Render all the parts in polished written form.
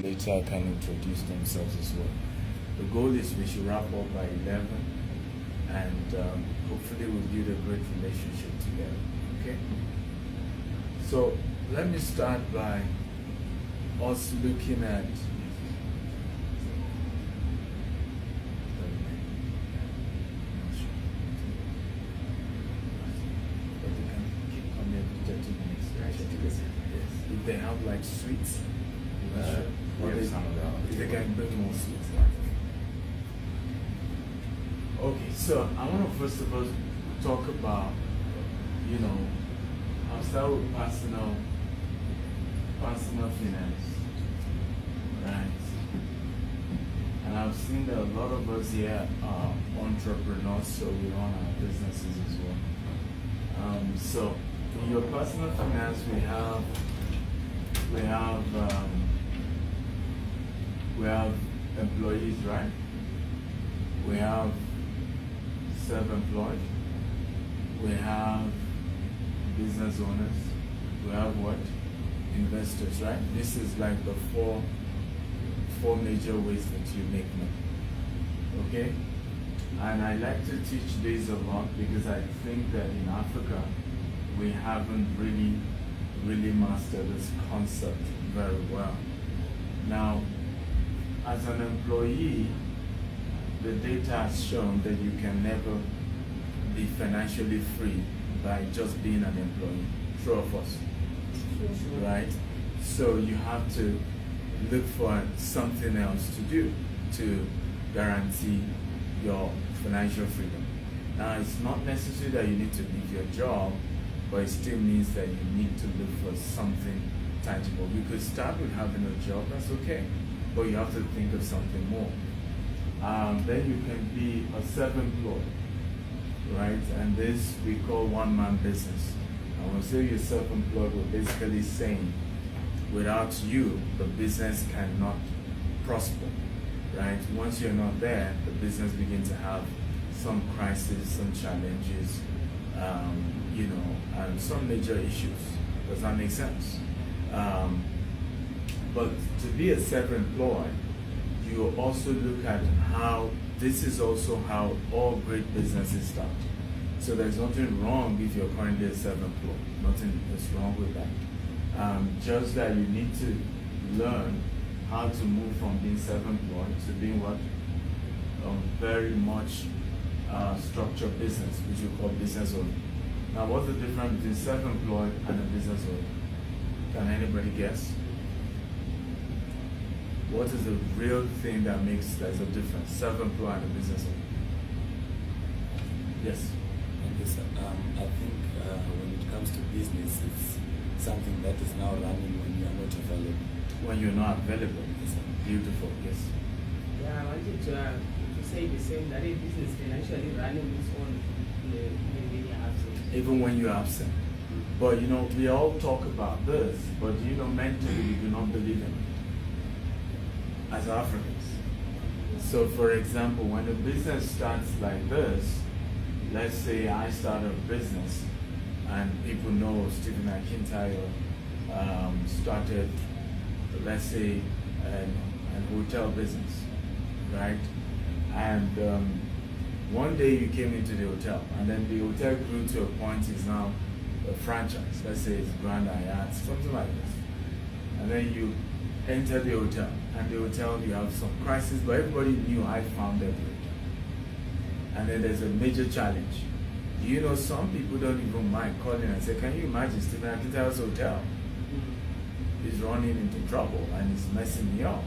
later can introduce themselves as well. The goal is we should wrap up by 11, and hopefully we'll build a great relationship together. Okay? So let me start by us looking at if they have like sweets, or they can bring more sweets. Okay, so I want to first of all talk about, I'll start with personal finance, right? And I've seen that a lot of us here are entrepreneurs, so we run our businesses as well. So in your personal finance, we have employees, right? We have self-employed. We have business owners. We have what? Investors, right? This is like the four major ways that you make money. Okay? And I like to teach this a lot because I think that in Africa we haven't really mastered this concept very well. Now, as an employee, the data has shown that you can never be financially free by just being an employee. True of us, right? So you have to look for something else to do to guarantee your financial freedom. Now, it's not necessary that you need to leave your job, but it still means that you need to look for something tangible. You could start with having a job, that's okay, but you have to think of something more. Then you can be a self-employed, right? And this we call one-man business. And when we say you're self-employed, we're basically saying without you, the business cannot prosper, right? Once you're not there, the business begins to have some crises, some challenges, and some major issues. Does that make sense? But to be a self-employed, you also look at how this is also how all great businesses start. So there's nothing wrong if you're currently a self-employed. Nothing is wrong with that. Just that you need to learn how to move from being self-employed to being what? Very much structured business, which we call business owner. Now, what's the difference between self-employed and a business owner? Can anybody guess? What is the real thing that makes there's a difference? Self-employed and a business owner. Yes. Yes, I think when it comes to business, it's something that is now running when you are not available. When you're not available. Yes, beautiful. Yes. Yeah, I wanted to say the same, that a business can actually run on its own when you're absent. Even when you're absent. But we all talk about this, but mentally we do not believe in it as Africans. So for example, when a business starts like this, let's say I start a business and people know Stephen Akintayo started, let's say, an hotel business, right? And one day you came into the hotel, and then the hotel grew to a point is now a franchise. Let's say it's Grand Hyatt, something like this. And then you enter the hotel, and the hotel you have some crisis, but everybody knew I founded the hotel. And then there's a major challenge. Some people don't even mind calling and say, can you imagine Stephen Akintayo's hotel? He's running into trouble and he's messing me up.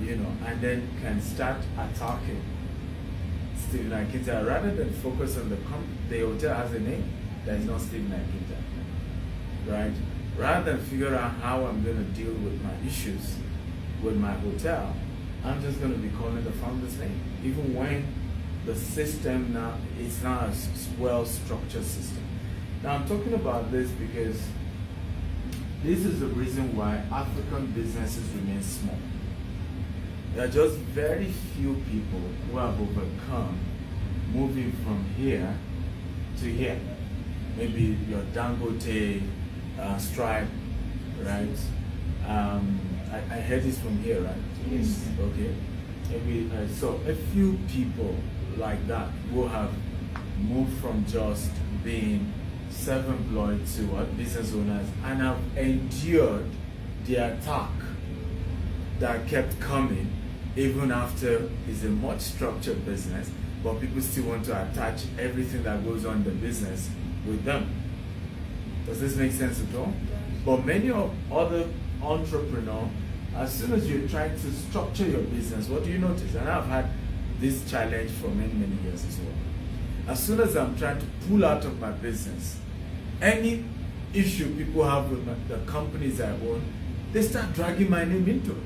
And then can start attacking Stephen Akintayo rather than focus on the hotel has a name that is not Stephen Akintayo, right? Rather than figure out how I'm going to deal with my issues with my hotel, I'm just going to be calling the founder's name, even when the system now is not a well-structured system. Now I'm talking about this because this is the reason why African businesses remain small. There are just very few people who have overcome moving from here to here. Maybe your Dangote, Stripe, right? I heard this from here, right? Yes. Okay. Maybe so a few people like that will have moved from just being self-employed to what business owners and have endured the attack that kept coming even after it's a much structured business, but people still want to attach everything that goes on in the business with them. Does this make sense at all? But many of other entrepreneurs, as soon as you're trying to structure your business, what do you notice? And I've had this challenge for many, many years as well. As soon as I'm trying to pull out of my business, any issue people have with the companies I own, they start dragging my name into it.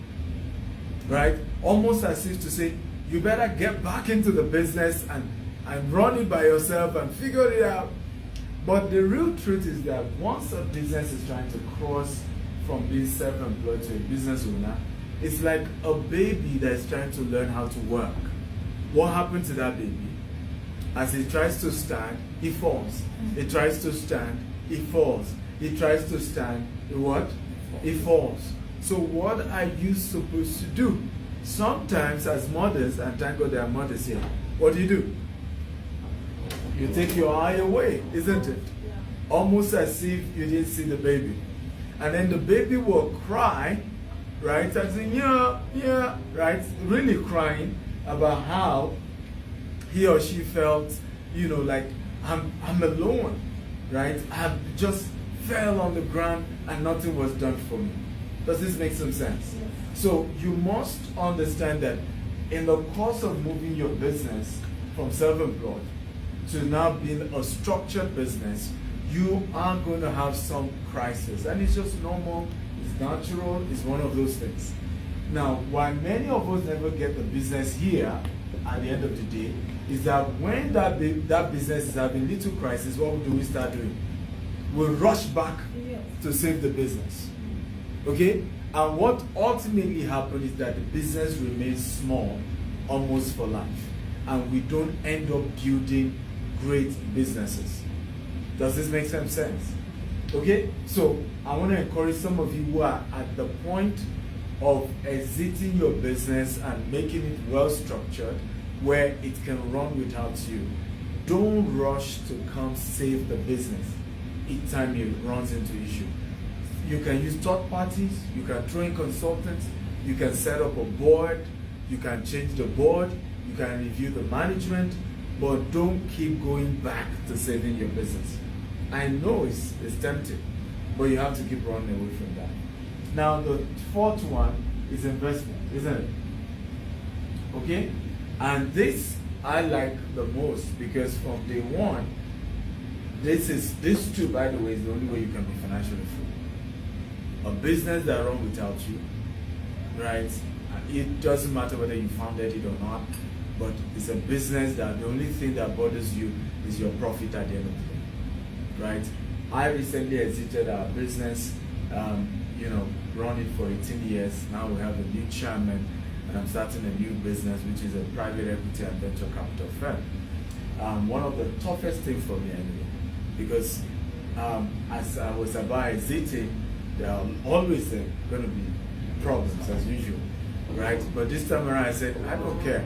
Right? Almost as if to say, you better get back into the business and run it by yourself and figure it out. But the real truth is that once a business is trying to cross from being self-employed to a business owner, it's like a baby that is trying to learn how to walk. What happened to that baby? As he tries to stand, he falls. He tries to stand, he falls. He tries to stand, he what? He falls. So what are you supposed to do? Sometimes as mothers, and thank God there are mothers here, what do? You take your eye away, isn't it? Almost as if you didn't see the baby. And then the baby will cry, right? As in, yeah, right? Really crying about how he or she felt, like, I'm alone, right? I just fell on the ground and nothing was done for me. Does this make some sense? Yes. So you must understand that in the course of moving your business from self-employed to now being a structured business, you are going to have some crisis. And it's just normal, it's natural, it's one of those things. Now, why many of us never get the business here at the end of the day is that when that business is having little crisis, what do we start doing? We'll rush back to save the business. Okay? And what ultimately happens is that the business remains small almost for life. And we don't end up building great businesses. Does this make some sense? Okay? So I want to encourage some of you who are at the point of exiting your business and making it well structured where it can run without you. Don't rush to come save the business each time it runs into issue. You can use third parties, you can throw in consultants, you can set up a board, you can change the board, you can review the management, but don't keep going back to saving your business. I know it's tempting, but you have to keep running away from that. Now the fourth one is investment, isn't it? Okay? And this I like the most because from day one, this too, by the way, is the only way you can be financially free. A business that runs without you, right? It doesn't matter whether you founded it or not, but it's a business that the only thing that bothers you is your profit at the end of the day, right? I recently exited our business, run it for 18 years. Now we have a new chairman, and I'm starting a new business, which is a private equity and venture capital firm. One of the toughest things for me anyway, because as I was about exiting, there are always going to be problems as usual, right? But this time around I said, I don't care,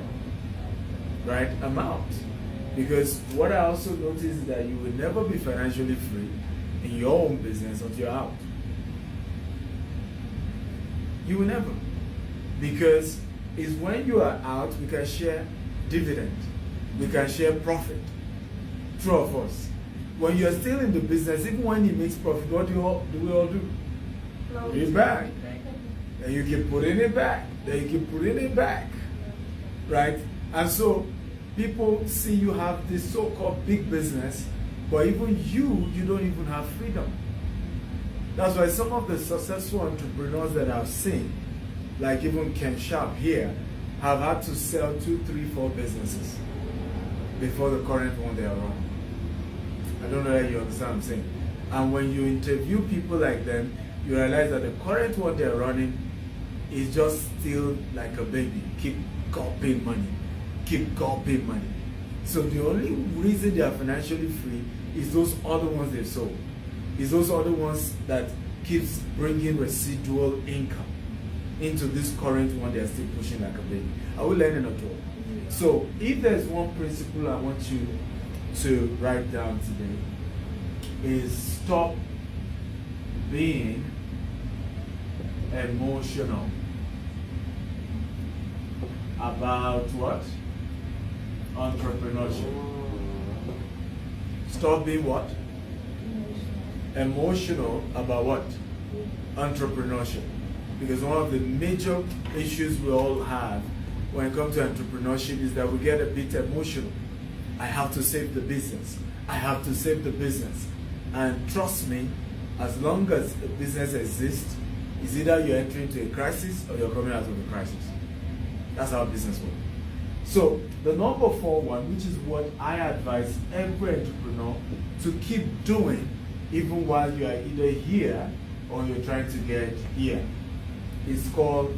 right? I'm out. Because what I also noticed is that you will never be financially free in your own business until you're out. You will never. Because it's when you are out, we can share dividend. We can share profit. True of us. When you're still in the business, even when it makes profit, what do we all do? Put it back. Then you keep putting it back. Then you keep putting it back. Right? And so people see you have this so-called big business, but even you don't even have freedom. That's why some of the successful entrepreneurs that I've seen, like even Ken Sharp here, have had to sell 2, 3, 4 businesses before the current one they are running. I don't know if you understand what I'm saying. And when you interview people like them, you realize that the current one they're running is just still like a baby. Keep gulping money. Keep gulping money. So the only reason they are financially free is those other ones they've sold. Is those other ones that keeps bringing residual income. into this current one they are still pushing like a baby. Are we learning at all? So if there's one principle I want you to write down today, is stop being emotional about what? Entrepreneurship. Stop being what? Emotional about what? Entrepreneurship. Because one of the major issues we all have when it comes to entrepreneurship is that we get a bit emotional. I have to save the business. I have to save the business. And trust me, as long as a business exists, it's either you're entering into a crisis or you're coming out of a crisis. That's how business works. So the number 4 one, which is what I advise every entrepreneur to keep doing even while you are either here or you're trying to get here, is called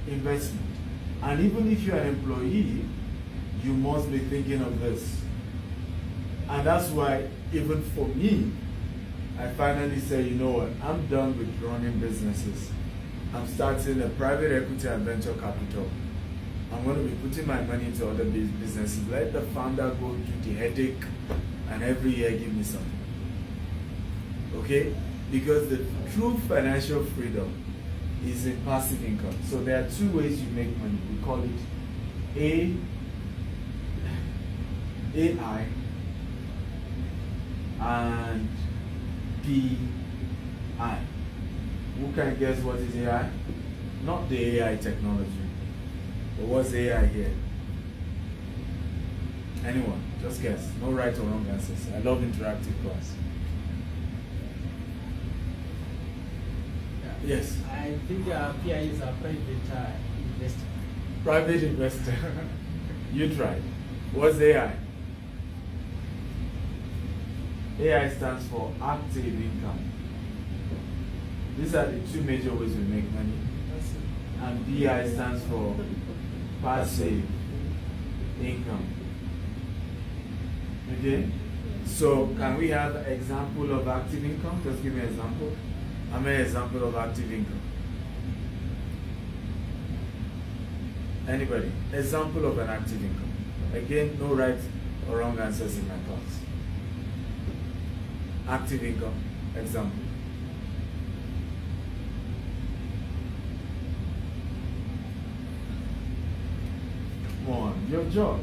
investment. And even if you're an employee, you must be thinking of this. And that's why even for me, I finally say, you know what, I'm done with running businesses. I'm starting a private equity and venture capital. I'm going to be putting my money into other businesses. Let the founder go through the headache and every year give me something. Okay? Because the true financial freedom is in passive income. So there are 2 ways you make money. We call it AI and PI. Who can guess what is AI? Not the AI technology. But what's AI here? Anyone? Just guess. No right or wrong answers. I love interactive class. Yes. I think PI is a private investor. Private investor. You try. What's AI? AI stands for active income. These are the 2 major ways we make money. And PI stands for passive income. Okay? So can we have an example of active income? Just give me an example. How many examples of active income? Anybody? Example of an active income. Again, no right or wrong answers in my class. Active income, example. Come on, your job.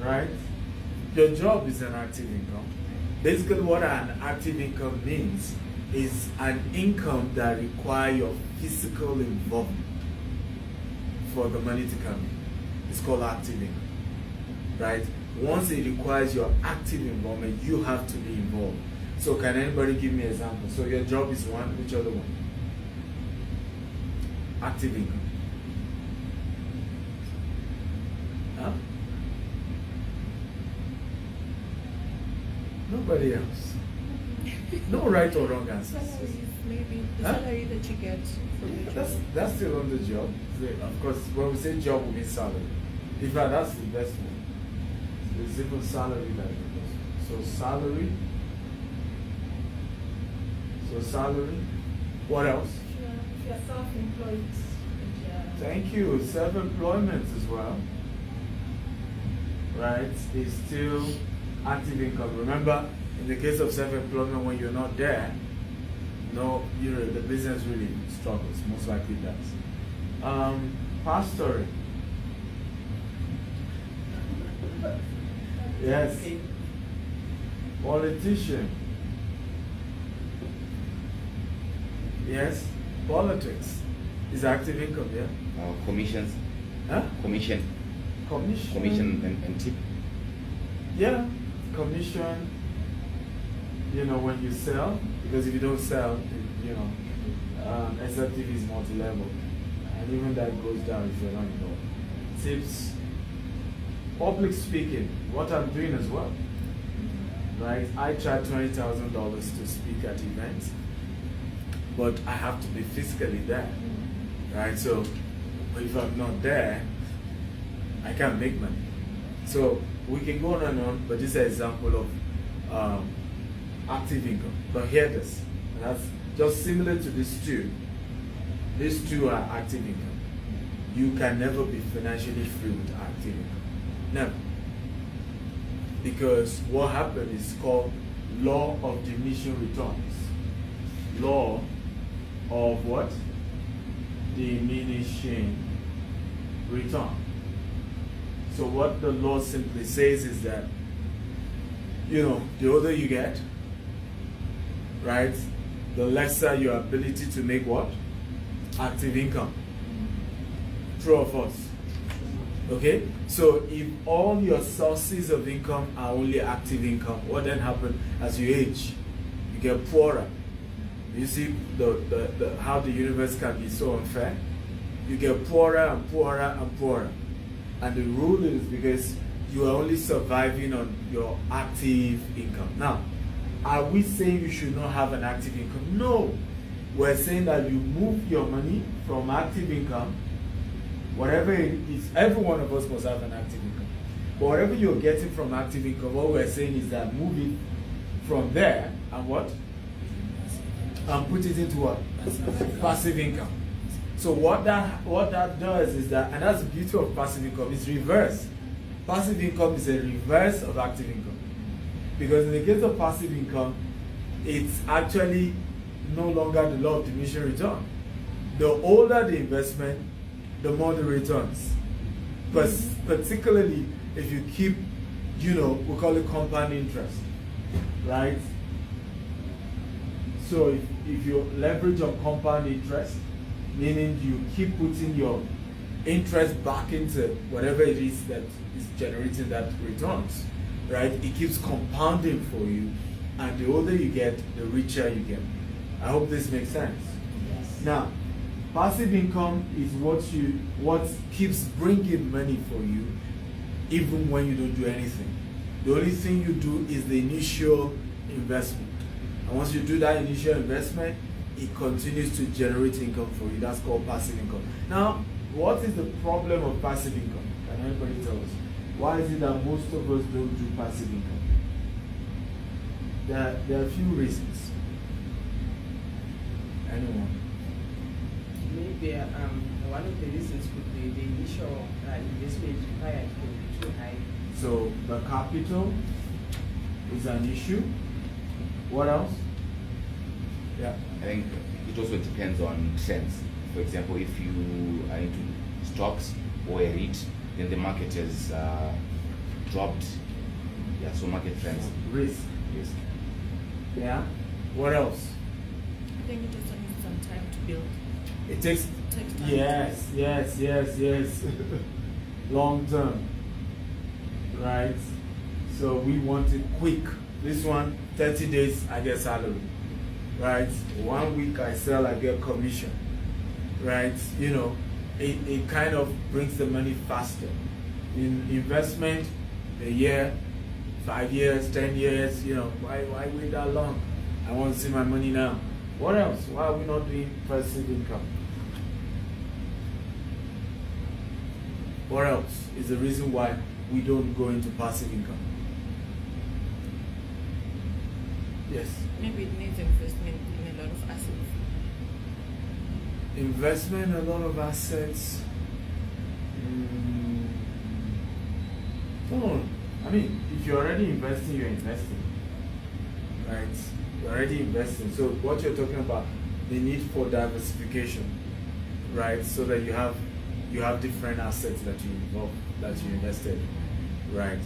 Right? Your job is an active income. Basically, what an active income means is an income that requires your physical involvement for the money to come in. It's called active income, right? Once it requires your active involvement, you have to be involved. So can anybody give me an example? So your job is one, which other one? Active income. Huh? Nobody else. No right or wrong answers. Maybe the salary that you get from the job. That's still on the job. Of course, when we say job, we mean salary. In fact, that's the best one. There's even salary that is the best one. So salary. What else? If you're self-employed. Thank you. Self-employment as well. Right? Is still active income. Remember, in the case of self-employment, when you're not there, the business really struggles. Most likely does. Pastoring. Yes. Politician. Yes. Politics is active income, yeah? Commissions. Huh? Commission and tip. Yeah. Commission. When you sell, because if you don't sell, SLTV is multi-level. And even that goes down if you're not involved. Tips. Public speaking, what I'm doing as well. Right? I charge $20,000 to speak at events, but I have to be physically there. Right? So if I'm not there, I can't make money. So we can go on and on, but this is an example of active income. But hear this, and that's just similar to this too. These two are active income. You can never be financially free with active income. Never. Because what happened is called law of diminishing returns. Law of what? Diminishing return. So what the law simply says is that, the older you get, right, the lesser your ability to make what? Active income. True or false? Okay? So if all your sources of income are only active income, what then happens as you age? You get poorer. You see how the universe can be so unfair? You get poorer and poorer and poorer. And the rule is because you are only surviving on your active income. Now, are we saying you should not have an active income? No. We're saying that you move your money from active income, whatever it is, every one of us must have an active income. But whatever you're getting from active income, what we're saying is that move it from there and what? And put it into what? Passive income. So what that does is that, and that's the beauty of passive income, it's reverse. Passive income is a reverse of active income. Because in the case of passive income, it's actually no longer the law of diminishing return. The older the investment, the more the returns. But particularly if you keep, we call it compound interest, right? So if you leverage on compound interest, meaning you keep putting your interest back into whatever it is that is generating that returns, right? It keeps compounding for you, and the older you get, the richer you get. I hope this makes sense. Yes. Now, passive income is what keeps bringing money for you, even when you don't do anything. The only thing you do is the initial investment. And once you do that initial investment, it continues to generate income for you. That's called passive income. Now, what is the problem of passive income? Can anybody tell us? Why is it that most of us don't do passive income? There are a few reasons. Anyone? Maybe one of the reasons could be the initial investment required could be too high. So the capital is an issue. What else? Yeah. I think it also depends on trends. For example, if you are into stocks or a REIT, then the market has dropped. Yeah, so market trends. Risk. Risk. Yeah. What else? I think it also needs some time to build. It takes. Takes time. Yes. Long term. Right. So we want it quick. This one, 30 days, I get salary. Right. 1 week I sell, I get commission. Right. It kind of brings the money faster. In investment, a year, 5 years, 10 years, why wait that long? I want to see my money now. What else? Why are we not doing passive income? What else is the reason why we don't go into passive income? Yes. Maybe it needs investment in a lot of assets. Investment, a lot of assets. No. I mean, if you're already investing, you're investing. Right? You're already investing. So what you're talking about, the need for diversification, right? So that you have different assets that you invested, right?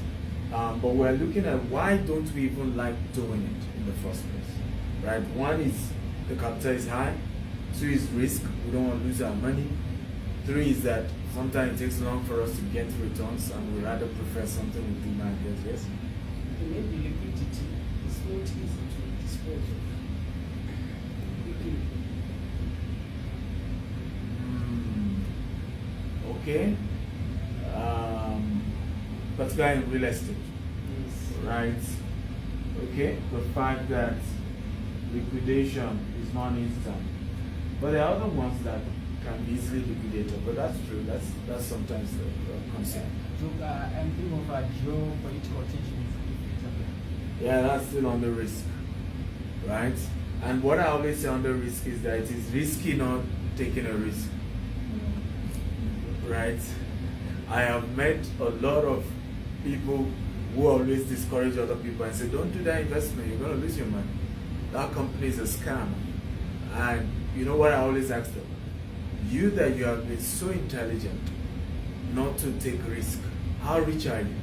But we're looking at why don't we even like doing it in the first place, right? One is the capital is high. 2 is risk. We don't want to lose our money. 3 is that sometimes it takes long for us to get returns, and we rather prefer something within 9 years. Yes. Maybe liquidity is not easy to dispose of. Okay. Particularly in real estate. Yes. Right. Okay. The fact that liquidation is non-instant, but there are other ones that can be easily liquidated. But that's true. That's sometimes a concern. I'm thinking of a geopolitical tension in Ethiopia. Yeah, that's still on the risk, right? And what I always say on the risk is that it is risky not taking a risk. Right? I have met a lot of people who always discourage other people and say, don't do that investment, you're going to lose your money. That company is a scam. And you know what I always ask them? You that you have been so intelligent not to take risk, how rich are you?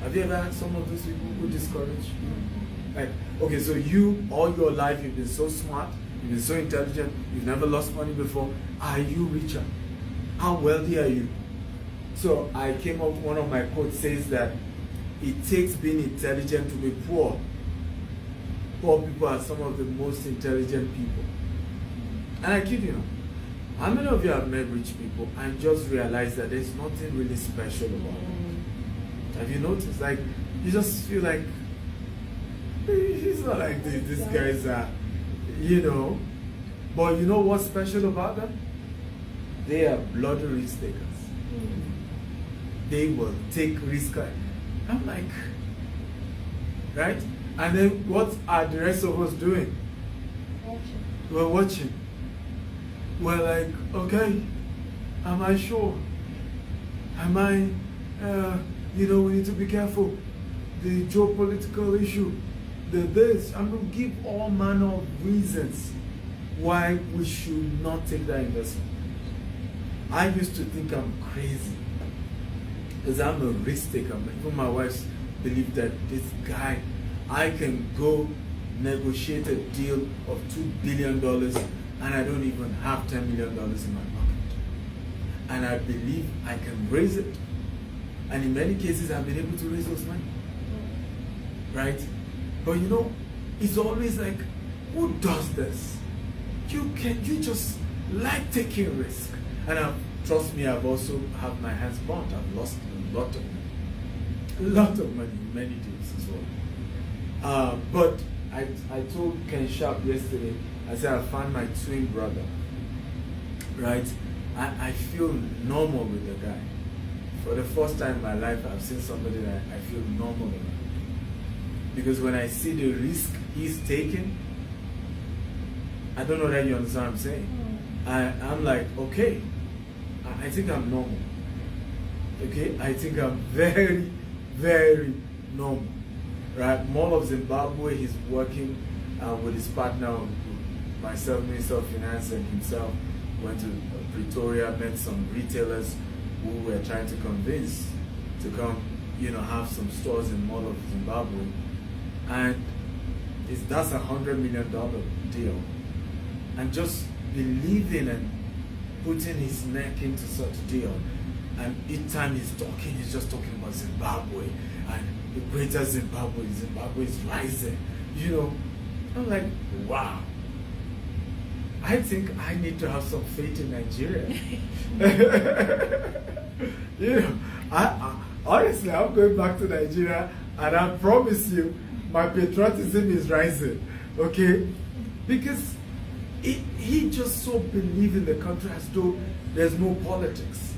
Have you ever had some of those people who discourage you? Like, okay, so you, all your life, you've been so smart, you've been so intelligent, you've never lost money before. Are you richer? How wealthy are you? So I came up, one of my quotes says that it takes being intelligent to be poor. Poor people are some of the most intelligent people. And I kid you not. How many of you have met rich people and just realized that there's nothing really special about them? Have you noticed? Like, you just feel like, he's not like this. These guys are, you know. But you know what's special about them? They are bloody risk takers. They will take risk. I'm like, right? And then what are the rest of us doing? Watching. We're watching. We're like, okay, am I sure? Am I, you know, we need to be careful. The geopolitical issue, the this. I'm going to give all manner of reasons why we should not take that investment. I used to think I'm crazy because I'm a risk taker. Even my wife believed that this guy, I can go negotiate a deal of $2 billion and I don't even have $10 million in my pocket. And I believe I can raise it. And in many cases, I've been able to raise those money. Right? But you know, it's always like, who does this? You just like taking risk. And trust me, I've also had my hands burnt. I've lost a lot of money in many deals as well. But I told Ken Sharp yesterday, I said I found my twin brother, right? I feel normal with the guy. For the first time in my life, I've seen somebody that I feel normal with. Because when I see the risk he's taking, I don't know that you understand what I'm saying. I'm like, okay, I think I'm normal. Okay, I think I'm very, very normal. Right, Mall of Zimbabwe, he's working with his partner, myself, Minister of Finance, and himself. Went to Pretoria, met some retailers who were trying to convince to come, you know, have some stores in Mall of Zimbabwe, and that's $100 million deal, and just believing and putting his neck into such a deal. And each time he's talking, he's just talking about Zimbabwe and the greater Zimbabwe. Zimbabwe is rising, you know. I'm like, wow. I think I need to have some faith in Nigeria. You know, I honestly, I'm going back to Nigeria, and I promise you, my patriotism is rising. Okay, because he just so believes in the country as though there's no politics,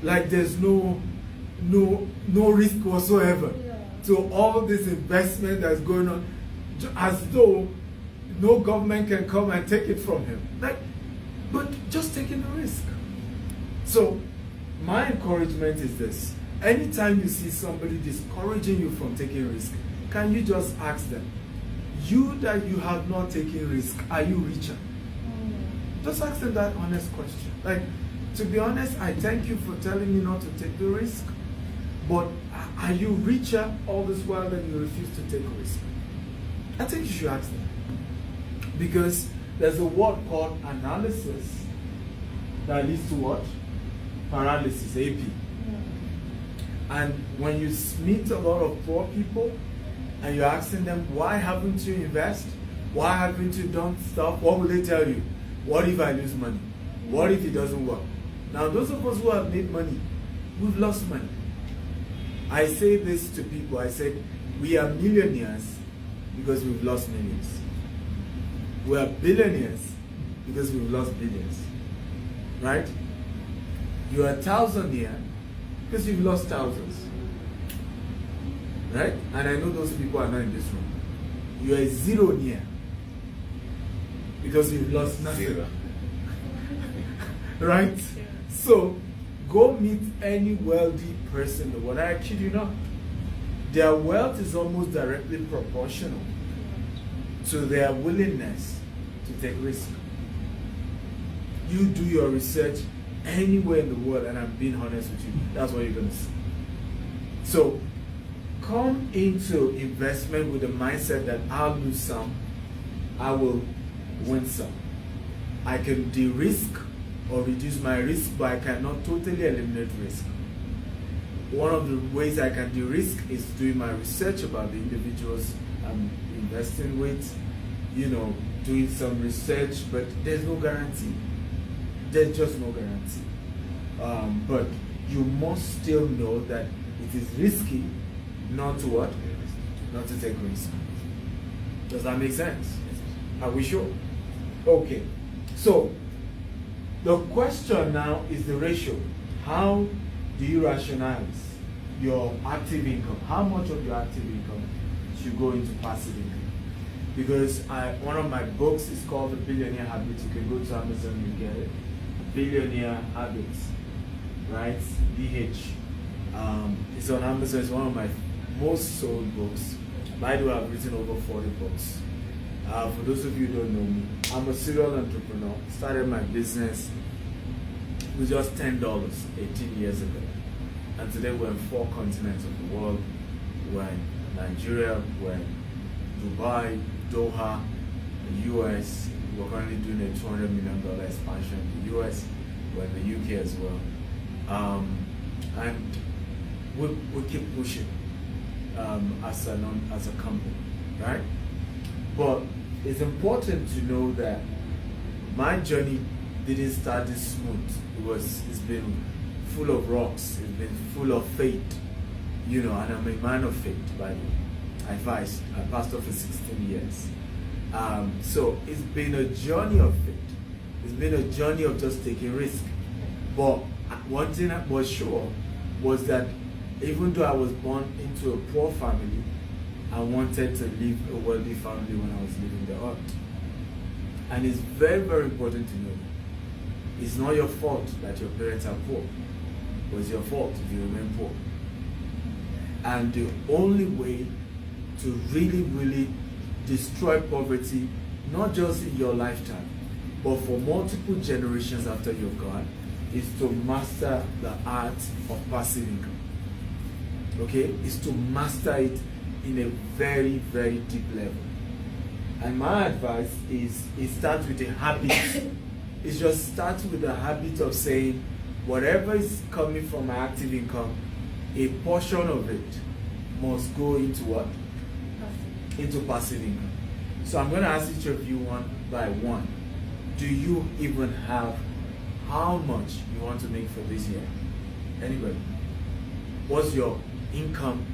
like there's no risk whatsoever. Yeah. So all this investment that's going on, as though no government can come and take it from him. Like, but just taking the risk. So my encouragement is this: anytime you see somebody discouraging you from taking risk, can you just ask them, you that you have not taken risk, are you richer? Just ask them that honest question. Like, to be honest, I thank you for telling me not to take the risk, but are you richer all this while that you refuse to take risk? I think you should ask them. Because there's a word called analysis that leads to what? Paralysis, AP. And when you meet a lot of poor people and you're asking them, why haven't you invested? Why haven't you done stuff? What will they tell you? What if I lose money? What if it doesn't work? Now, those of us who have made money, we've lost money. I say this to people. I said, we are millionaires because we've lost millions. We are billionaires because we've lost billions. Right? You are a thousandaire because you've lost thousands. Right? And I know those people are not in this room. You are a zeronaire because you've lost nothing. Zero. Right? Yeah. So, go meet any wealthy person in the world. I kid you not. Their wealth is almost directly proportional to their willingness to take risk. You do your research anywhere in the world, and I'm being honest with you, that's what you're going to see. So, come into investment with the mindset that I'll lose some, I will win some. I can de-risk or reduce my risk, but I cannot totally eliminate risk. One of the ways I can de-risk is doing my research about the individuals I'm investing with, doing some research, but there's no guarantee. There's just no guarantee. But you must still know that it is risky not to what? Not to take risk. Does that make sense? Are we sure? Okay. So, the question now is the ratio. How do you rationalize your active income? How much of your active income should go into passive income? Because one of my books is called The Billionaire Habits. You can go to Amazon and get it. Billionaire Habits, right? BH. It's on Amazon. It's one of my most sold books. By the way, I've written over 40 books. For those of you who don't know me, I'm a serial entrepreneur. Started my business with just $10 18 years ago. And today we're in 4 continents of the world. We're in Nigeria, we're in Dubai, Doha, the US. We're currently doing a $200 million expansion in the US. We're in the UK as well. And we keep pushing as a company, right? But it's important to know that my journey didn't start this smooth. It's been full of rocks. It's been full of faith, and I'm a man of faith, by the way. I pastored for 16 years. So it's been a journey of faith. It's been a journey of just taking risk. But one thing I was sure was that even though I was born into a poor family, I wanted to live a wealthy family when I was leaving the earth. And it's very, very important to know it's not your fault that your parents are poor. It's your fault if you remain poor. And the only way to really, really destroy poverty, not just in your lifetime, but for multiple generations after you're gone, is to master the art of passive income. Okay? Is to master it in a very, very deep level. And my advice is it starts with a habit. It just starts with the habit of saying, whatever is coming from my active income, a portion of it must go into what? Into passive income. So I'm going to ask each of you one by one. Do you even have how much you want to make for this year? Anybody? What's your income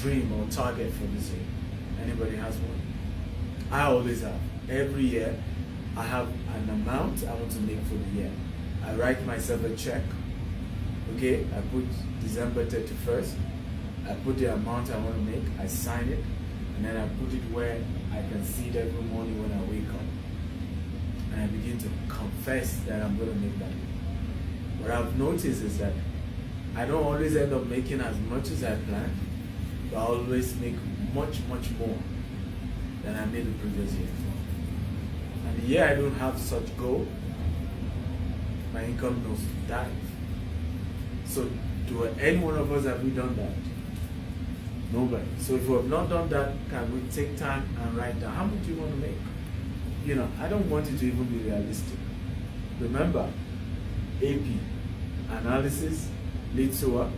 dream or target for this year? Anybody has one? I always have. Every year I have an amount I want to make for the year. I write myself a check. Okay, I put December 31st. I put the amount I want to make. I sign it, and then I put it where I can see it every morning when I wake up. And I begin to confess that I'm going to make that. What I've noticed is that I don't always end up making as much as I planned, but I always make much, much more than I made the previous year. And the year I don't have such goal, my income goes to dive. So do any one of us have we done that? Nobody. So if we have not done that, can we take time and write down how much do you want to make? I don't want it to even be realistic. Remember, AP, analysis, leads to what?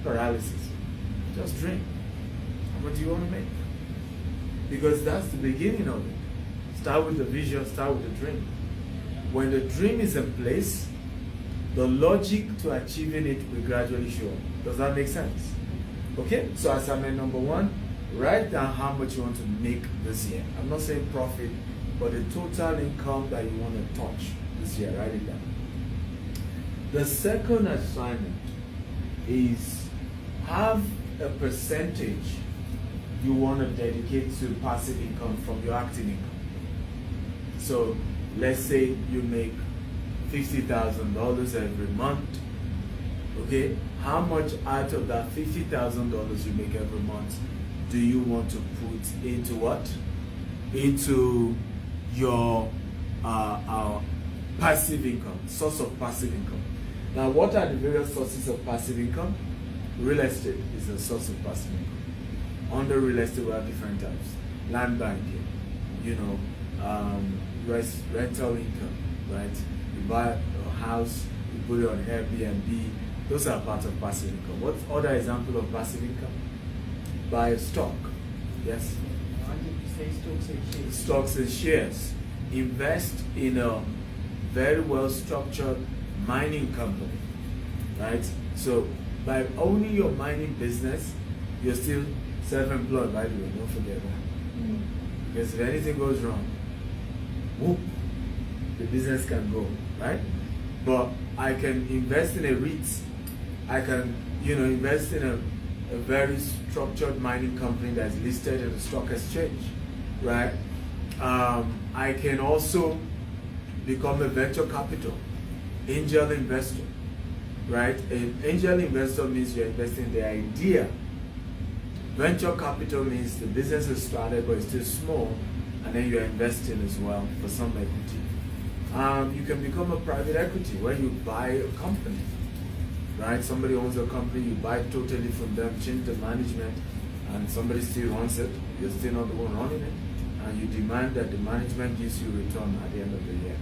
Paralysis. Just dream. How much do you want to make? Because that's the beginning of it. Start with the vision, start with the dream. When the dream is in place, the logic to achieving it will gradually show up. Does that make sense? Okay, so assignment number 1, write down how much you want to make this year. I'm not saying profit, but the total income that you want to touch this year, write it down. The second assignment is have a percentage you want to dedicate to passive income from your active income. So let's say you make $50,000 every month. Okay, how much out of that $50,000 you make every month do you want to put into what? Into your passive income, source of passive income. Now, what are the various sources of passive income? Real estate is a source of passive income. Under real estate, we have different types. Land banking, rental income, right? You buy a house, you put it on Airbnb. Those are part of passive income. What's other example of passive income? Buy a stock. Yes? I wanted to say stocks and shares. Stocks and shares. Invest in a very well structured mining company, right? So by owning your mining business, you're still self-employed, by the way, don't forget that. Because if anything goes wrong, whoop, the business can go, right? But I can invest in a REIT. I can, invest in a very structured mining company that's listed in the stock exchange, right? I can also become a venture capital, angel investor, right? An angel investor means you're investing in the idea. Venture capital means the business is started but it's still small, and then you're investing as well for some equity. You can become a private equity where you buy a company, right? Somebody owns a company, you buy totally from them, change the management, and somebody still owns it. You're still not the one running it, and you demand that the management gives you return at the end of the year.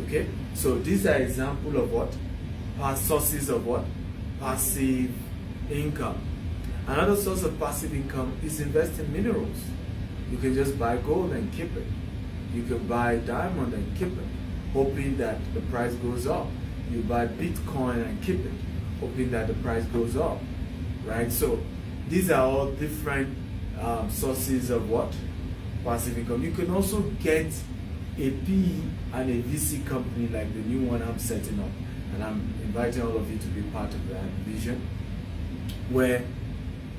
Okay, so these are examples of what? Sources of what? Passive income. Another source of passive income is invest in minerals. You can just buy gold and keep it. You can buy diamond and keep it, hoping that the price goes up. You buy Bitcoin and keep it, hoping that the price goes up, right? So these are all different sources of what? Passive income. You can also get a PE and a VC company like the new one I'm setting up, and I'm inviting all of you to be part of that vision, where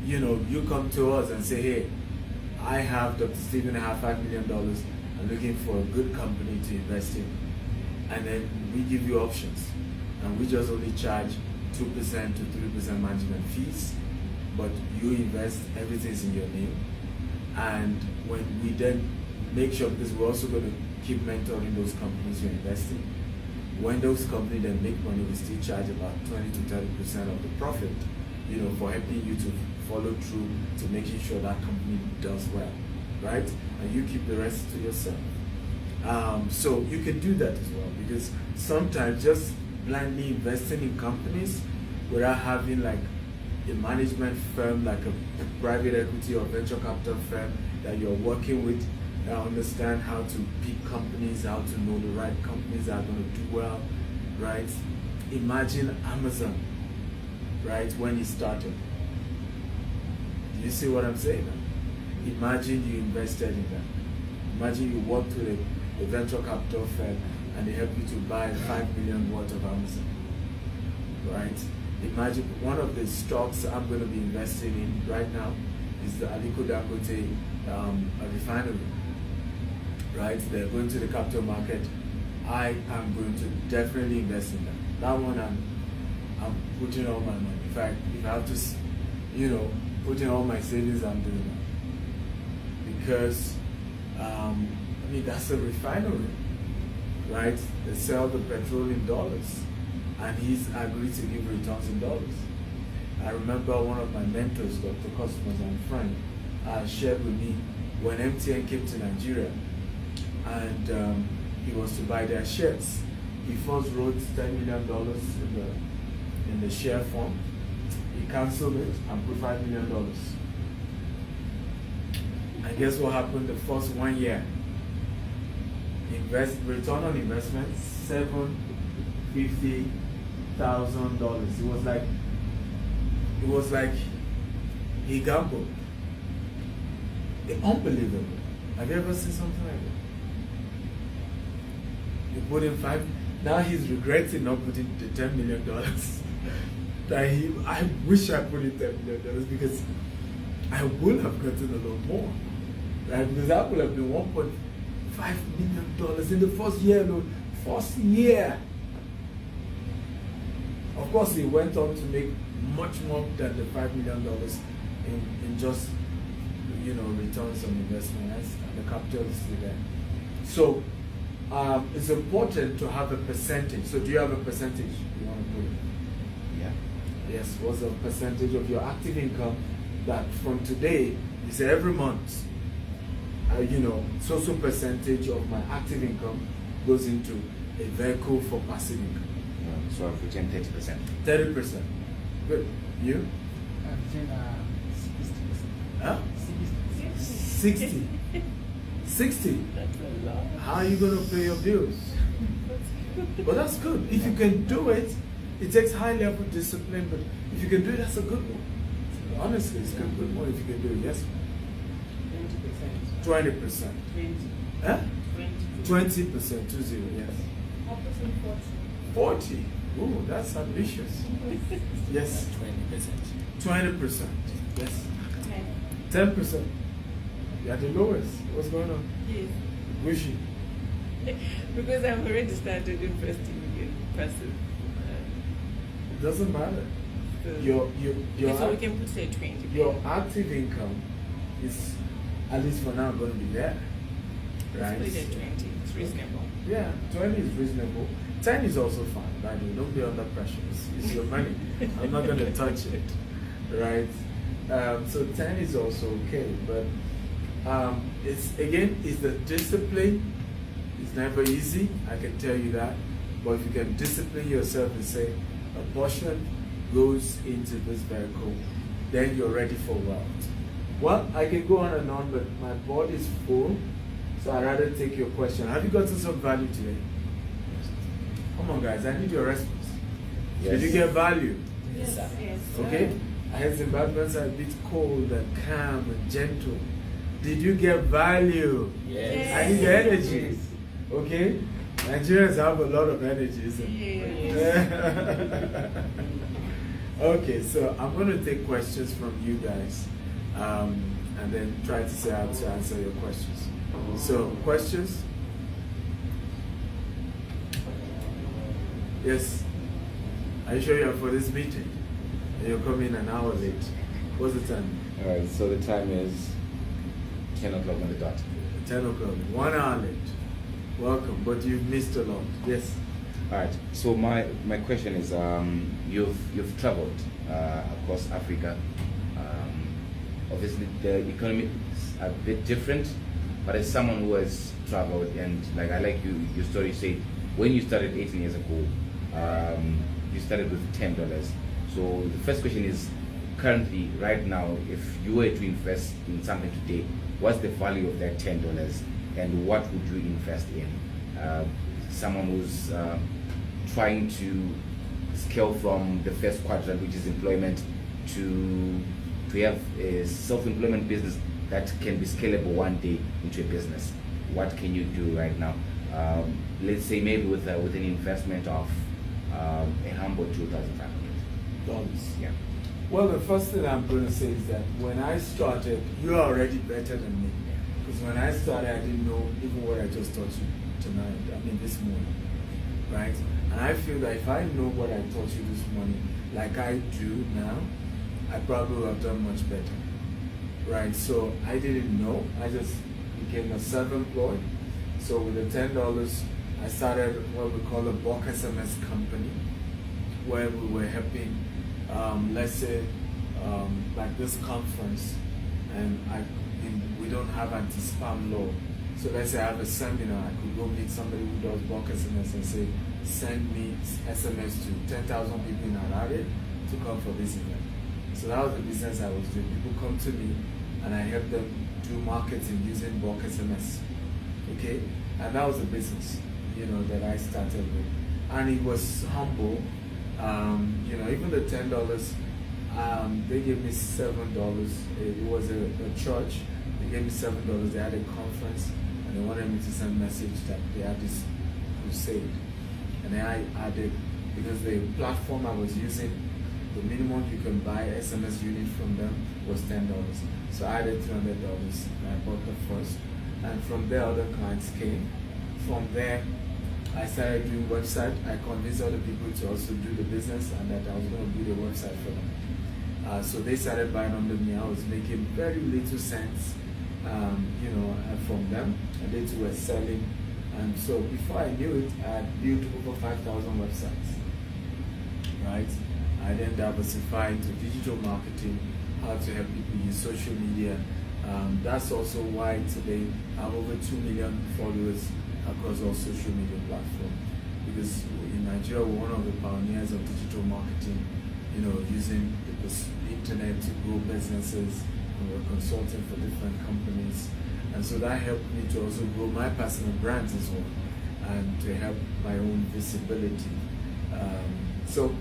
you come to us and say, hey, I have Dr. Stephen, I have $5 million. I'm looking for a good company to invest in. And then we give you options. And we just only charge 2% to 3% management fees. But you invest, everything's in your name. And when we then make sure, because we're also going to keep mentoring those companies you're investing. When those companies then make money, we still charge about 20 to 30% of the profit, for helping you to follow through to making sure that company does well, right? And you keep the rest to yourself. So you can do that as well, because sometimes just blindly investing in companies without having like a management firm, like a private equity or venture capital firm that you're working with, that understand how to pick companies, how to know the right companies that are going to do well, right? Imagine Amazon, right, when it started. Do you see what I'm saying now? Imagine you invested in that. Imagine you worked with a venture capital firm and they help you to buy 5 million worth of Amazon, right? Imagine one of the stocks I'm going to be investing in right now is the Aliko Dangote refinery, right? They're going to the capital market. I am going to definitely invest in that. That one I'm putting all my money. In fact, if I have to, put in all my savings, I'm doing that. Because, that's a refinery, right? They sell the petrol in dollars, and he's agreed to give returns in dollars. I remember one of my mentors, Dr. Cosmos and friend, shared with me when MTN came to Nigeria, and he was to buy their shares. He first wrote $10 million in the share form. He canceled it and put $5 million. And guess what happened the first 1 year? Return on investment, $750,000. It was like he gambled. Unbelievable. Have you ever seen something like that? You put in $5. Now he's regretting not putting the $10 million. I wish I put in $10 million because I would have gotten a lot more. Right? Because that would have been $1.5 million in the first year alone. first year. Of course, he went on to make much more than the $5 million in just, returns on investment. And the capital is still there. So it's important to have a percentage. So do you have a percentage you want to put in? Yeah. Yes, what's the percentage of your active income that from today, you say every month, so percentage of my active income goes into a vehicle for passive income. So I've retained 30%. 30%. Good. You? I've done 60%. Huh? 60. 60. That's a lot. How are you going to pay your bills? But that's good. If you can do it, it takes high level discipline, but if you can do it, that's a good one. Honestly, it's a good one if you can do it. Yes? 20%. 20%. 20. Huh? 20. 20%, 20, yes. 40. 40. Ooh, that's ambitious. Yes. 20%. 20%. Yes. 10%. You're the lowest. What's going on? Yes. Wishy. Because I've already started investing in passive. It doesn't matter. So, Your we can put say 20. your active income is at least for now going to be there. Right? Let's put it at 20. It's reasonable. Yeah, 20 is reasonable. 10 is also fine, by the way. Don't be under pressure. It's your money. I'm not going to touch it. Right? So 10 is also okay. But it's the discipline. It's never easy, I can tell you that. But if you can discipline yourself and say a portion goes into this vehicle, then you're ready for wealth. Well, I can go on and on, but my board is full. So I'd rather take your question. Have you gotten some value today? Come on, guys. I need your response. Yes. Did you get value? Yes, sir. Yes. Okay. I heard Zimbabweans are a bit cold and calm and gentle. Did you get value? Yes. I need your energy. Okay? Nigerians have a lot of energy, isn't it? Yes. Okay, so I'm going to take questions from you guys and then try to say how to answer your questions. So, questions? Yes. Are you sure you're for this meeting? And you're coming an hour late. What's the time? All right, so the time is 10 o'clock on the dot. 10 o'clock. 1 hour late. Welcome, but you've missed a lot. Yes. All right. So my question is, you've traveled across Africa. Obviously, the economy is a bit different, but as someone who has traveled and I like your story. You say when you started 18 years ago, you started with $10. So the first question is, currently, right now, if you were to invest in something today, what's the value of that $10, and what would you invest in? Someone who's trying to scale from the first quadrant, which is employment, to have a self-employment business that can be scalable one day into a business. What can you do right now? Let's say maybe with an investment of a humble $2,500. Yeah. Well, the first thing I'm going to say is that when I started, you're already better than me. Because when I started, I didn't know even what I just taught you tonight, this morning. Right? And I feel that if I know what I taught you this morning, like I do now, I probably would have done much better. Right? So I didn't know. I just became a self-employed. So with the $10, I started what we call a bulk SMS company, where we were helping, let's say, like this conference, and we don't have anti-spam law. So let's say I have a seminar, I could go meet somebody who does bulk SMS and say, send me SMS to 10,000 people in Harare to come for this event. So that was the business I was doing. People come to me and I help them do marketing using bulk SMS. Okay? And that was the business, that I started with. And it was humble. Even the $10, they gave me $7. It was a church. They gave me $7. They had a conference and they wanted me to send a message that they had this crusade. And then I added, because the platform I was using, the minimum you can buy SMS unit from them was $10. So I added $300 and I bought the first. And from there, other clients came. From there, I started doing website. I convinced other people to also do the business and that I was going to do the website for them. So they started buying under me. I was making very little sense, from them, and they too were selling. And so before I knew it, I had built over 5,000 websites. Right? I then diversified into digital marketing, how to help people use social media. That's also why today I have over 2 million followers across all social media platforms. Because in Nigeria, we're one of the pioneers of digital marketing, using the internet to grow businesses, and we're consulting for different companies. And so that helped me to also grow my personal brands as well, and to help my own visibility.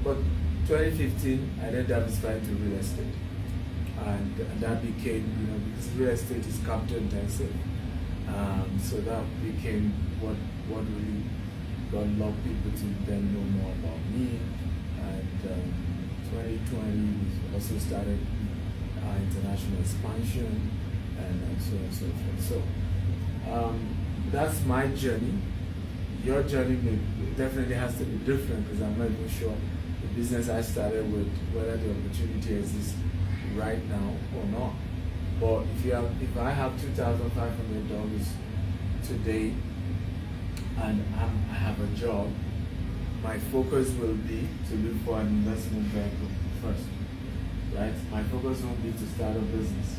But 2015, I then diversified to real estate. And that became, because real estate is capital intensive. So that became what really got a lot of people to then know more about me. And 2020, we also started our international expansion and so on and so forth. So that's my journey. Your journey definitely has to be different, because I'm not even sure the business I started with, whether the opportunity exists right now or not. But if I have $2,500 today and I have a job, my focus will be to look for an investment vehicle first, right? My focus won't be to start a business.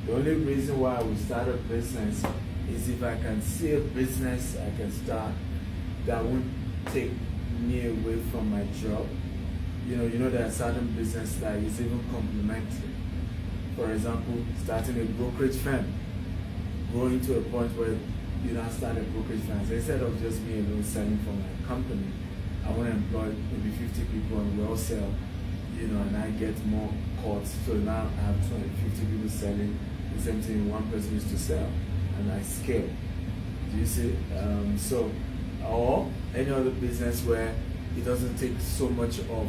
The only reason why I would start a business is if I can see a business I can start that won't take me away from my job. There are certain businesses that is even complementary. For example, starting a brokerage firm, growing to a point where I start a brokerage firm. So instead of just me alone selling for my company, I want to employ maybe 50 people and we all sell, and I get more costs. So now I have 50 people selling the same thing one person used to sell, and I scale. Do you see? Or any other business where it doesn't take so much of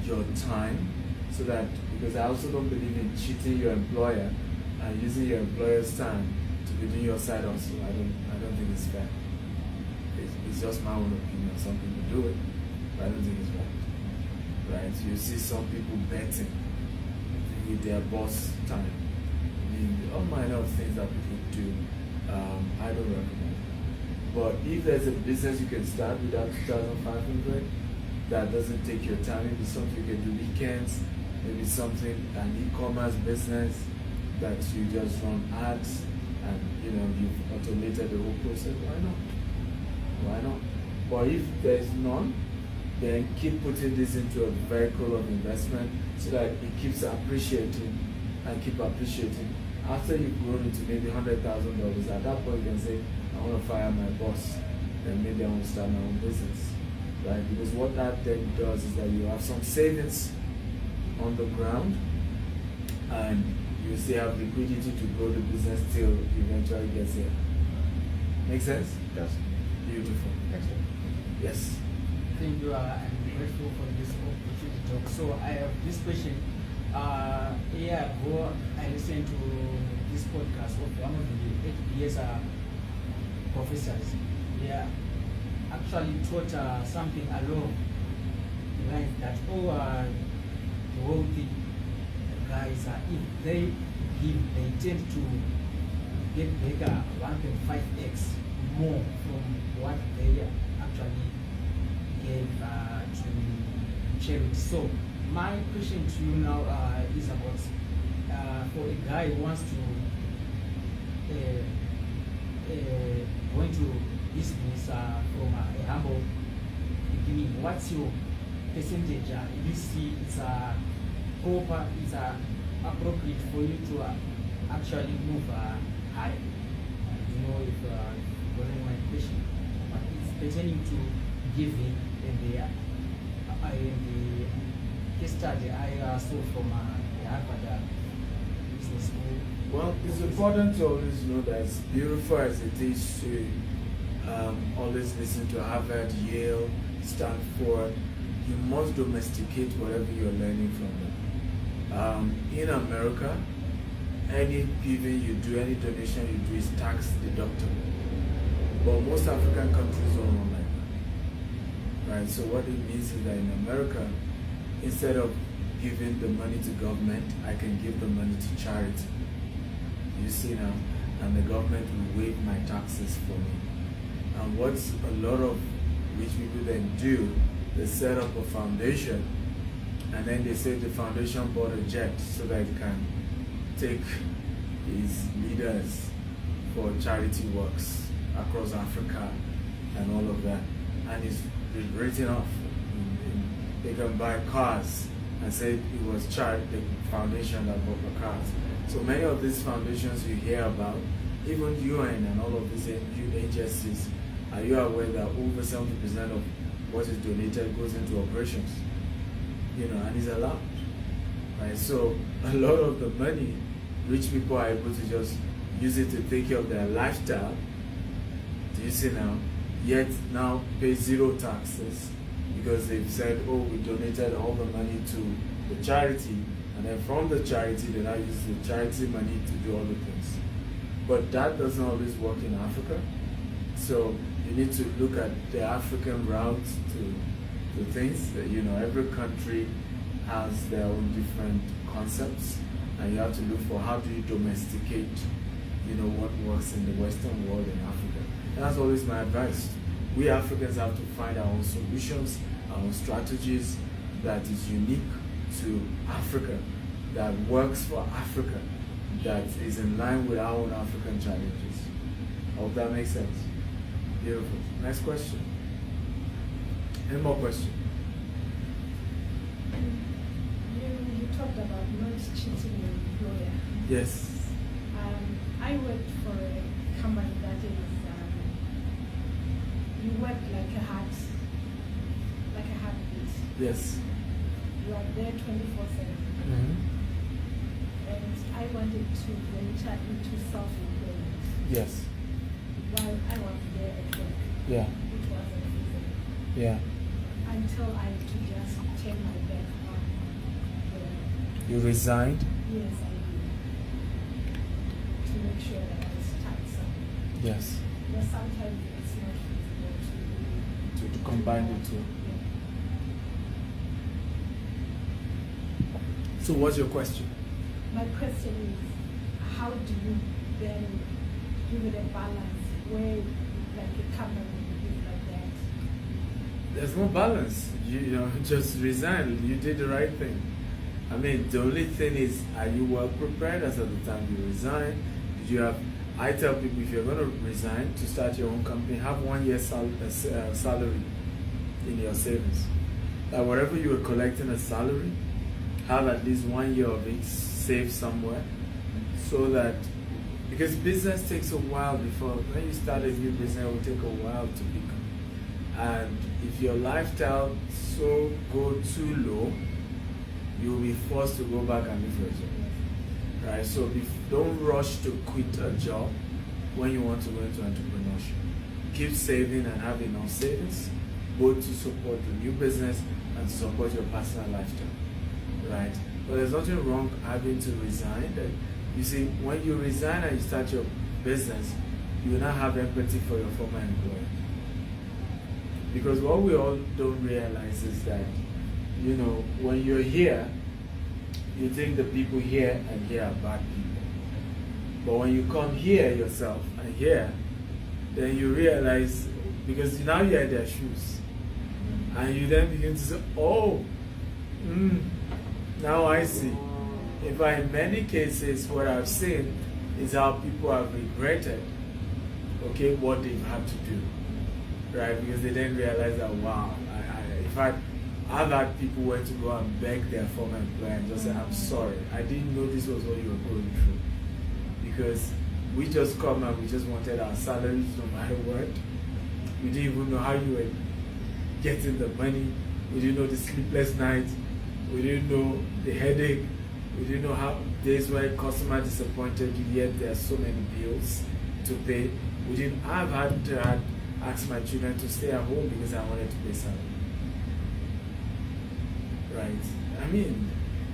your time, so that, because I also don't believe in cheating your employer and using your employer's time to be doing your side hustle. I don't think it's fair. It's just my own opinion. Some people do it, but I don't think it's right. Right? You see some people betting with their boss time. All manner of things that people do, I don't recommend. But if there's a business you can start without 2,500, that doesn't take your time, maybe something you can do weekends, maybe something, an e-commerce business that you just run ads and you've automated the whole process, why not? But if there's none, then keep putting this into a vehicle of investment so that it keeps appreciating and keep appreciating. After you've grown into maybe $100,000, at that point you can say, I want to fire my boss, then maybe I want to start my own business, right? Because what that then does is that you have some savings on the ground, and you still have liquidity to grow the business till it eventually gets here. Make sense? Yes. Beautiful. Excellent. Yes. Thank you. I'm grateful for this opportunity to talk. So I have this question. A year ago, I listened to this podcast of one of the ABS professors. Yeah, actually taught something along the lines that the wealthy guys, if they give, they tend to get bigger 1.5x more from what they actually gave to charity. So my question to you now is about for a guy who wants to go into business from a humble beginning. What's your percentage? You see, it's proper, it's appropriate for you to actually move high. If following my question, but it's pertaining to giving and the case study I saw from the Harvard Business School. Well, it's important to always know that as beautiful as it is to always listen to Harvard, Yale, Stanford, you must domesticate whatever you're learning from them. In America, any giving you do, any donation you do is tax deductible. But most African countries don't run like that. Right? So what it means is that in America, instead of giving the money to government, I can give the money to charity. You see now? And the government will waive my taxes for me. And what a lot of rich people then do, they set up a foundation, and then they say the foundation bought a jet so that it can take its leaders for charity works across Africa and all of that. And it's been written off. They can buy cars and say it was the foundation that bought the cars. So many of these foundations you hear about, even UN and all of these agencies, are you aware that over 70% of what is donated goes into operations? You know, and it's allowed. Right? So a lot of the money, rich people are able to just use it to take care of their lifestyle. Do you see now? Yet now pay zero taxes because they've said, oh, we donated all the money to the charity, and then from the charity they now use the charity money to do other things. But that doesn't always work in Africa. So you need to look at the African routes to things. You know, every country has their own different concepts, and you have to look for how do you domesticate, you know, what works in the Western world in Africa. And that's always my advice. We Africans have to find our own solutions, our own strategies that is unique to Africa, that works for Africa, that is in line with our own African challenges. I hope that makes sense. Beautiful. Next question. Any more questions? You talked about not cheating your employer. Yes. I worked for a company that is, you work like a heartbeat. Yes. You are there 24/7. Mm-hmm. And I wanted to venture into self-employment. Yes. While I was there at work, Yeah. it wasn't feasible. Yeah. Until I had to just turn my back on the, You resigned? yes, I did. To make sure that I start something. Yes. But sometimes it's not feasible To combine the two. Yeah. So what's your question? My question is, how do you then give it a balance where, like a company is like that? There's no balance. You know, just resign. You did the right thing. I mean, the only thing is, are you well prepared as at the time you resign? Did you have? I tell people if you're going to resign to start your own company, have 1 year salary in your savings. Like whatever you were collecting as salary, have at least 1 year of it saved somewhere, so that, because business takes a while before, when you start a new business, it will take a while to become. And if your lifestyle so go too low, you will be forced to go back and look for a job. Right? So don't rush to quit a job when you want to go into entrepreneurship. Keep saving and have enough savings, both to support the new business and to support your personal lifestyle. Right? But there's nothing wrong having to resign. You see, when you resign and you start your business, you will not have empathy for your former employer. Because what we all don't realize is that, you know, when you're here, you think the people here and here are bad people. But when you come here yourself and here, then you realize, because now you're in their shoes, and you then begin to say, oh, now I see. In fact, in many cases, what I've seen is how people have regretted, okay, what they've had to do, right? Because they then realize that, wow, in fact, I've had people went to go and beg their former employer and just say, I'm sorry, I didn't know this was what you were going through. Because we just come and we just wanted our salaries no matter what. We didn't even know how you were getting the money. We didn't know the sleepless nights. We didn't know the headache. We didn't know how days where customer disappointed you, yet there are so many bills to pay. I've had to ask my children to stay at home because I wanted to pay salary. Right? I mean,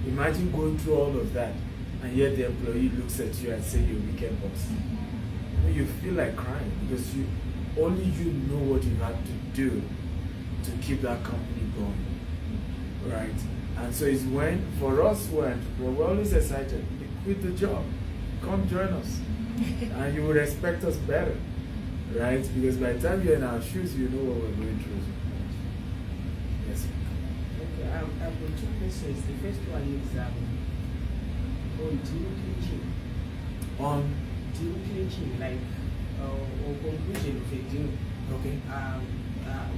imagine going through all of that, and yet the employee looks at you and says you're a wicked boss. I mean, you feel like crying because only you know what you had to do to keep that company going, right? And so it's when, for us who are entrepreneurs, we're always excited. We quit the job, come join us, and you will respect us better, right? Because by the time you're in our shoes, you know what we're going through. Yes. Okay, I've got two questions. The first one is on deal clinching. On, Deal clinching, like, or conclusion of a deal. okay.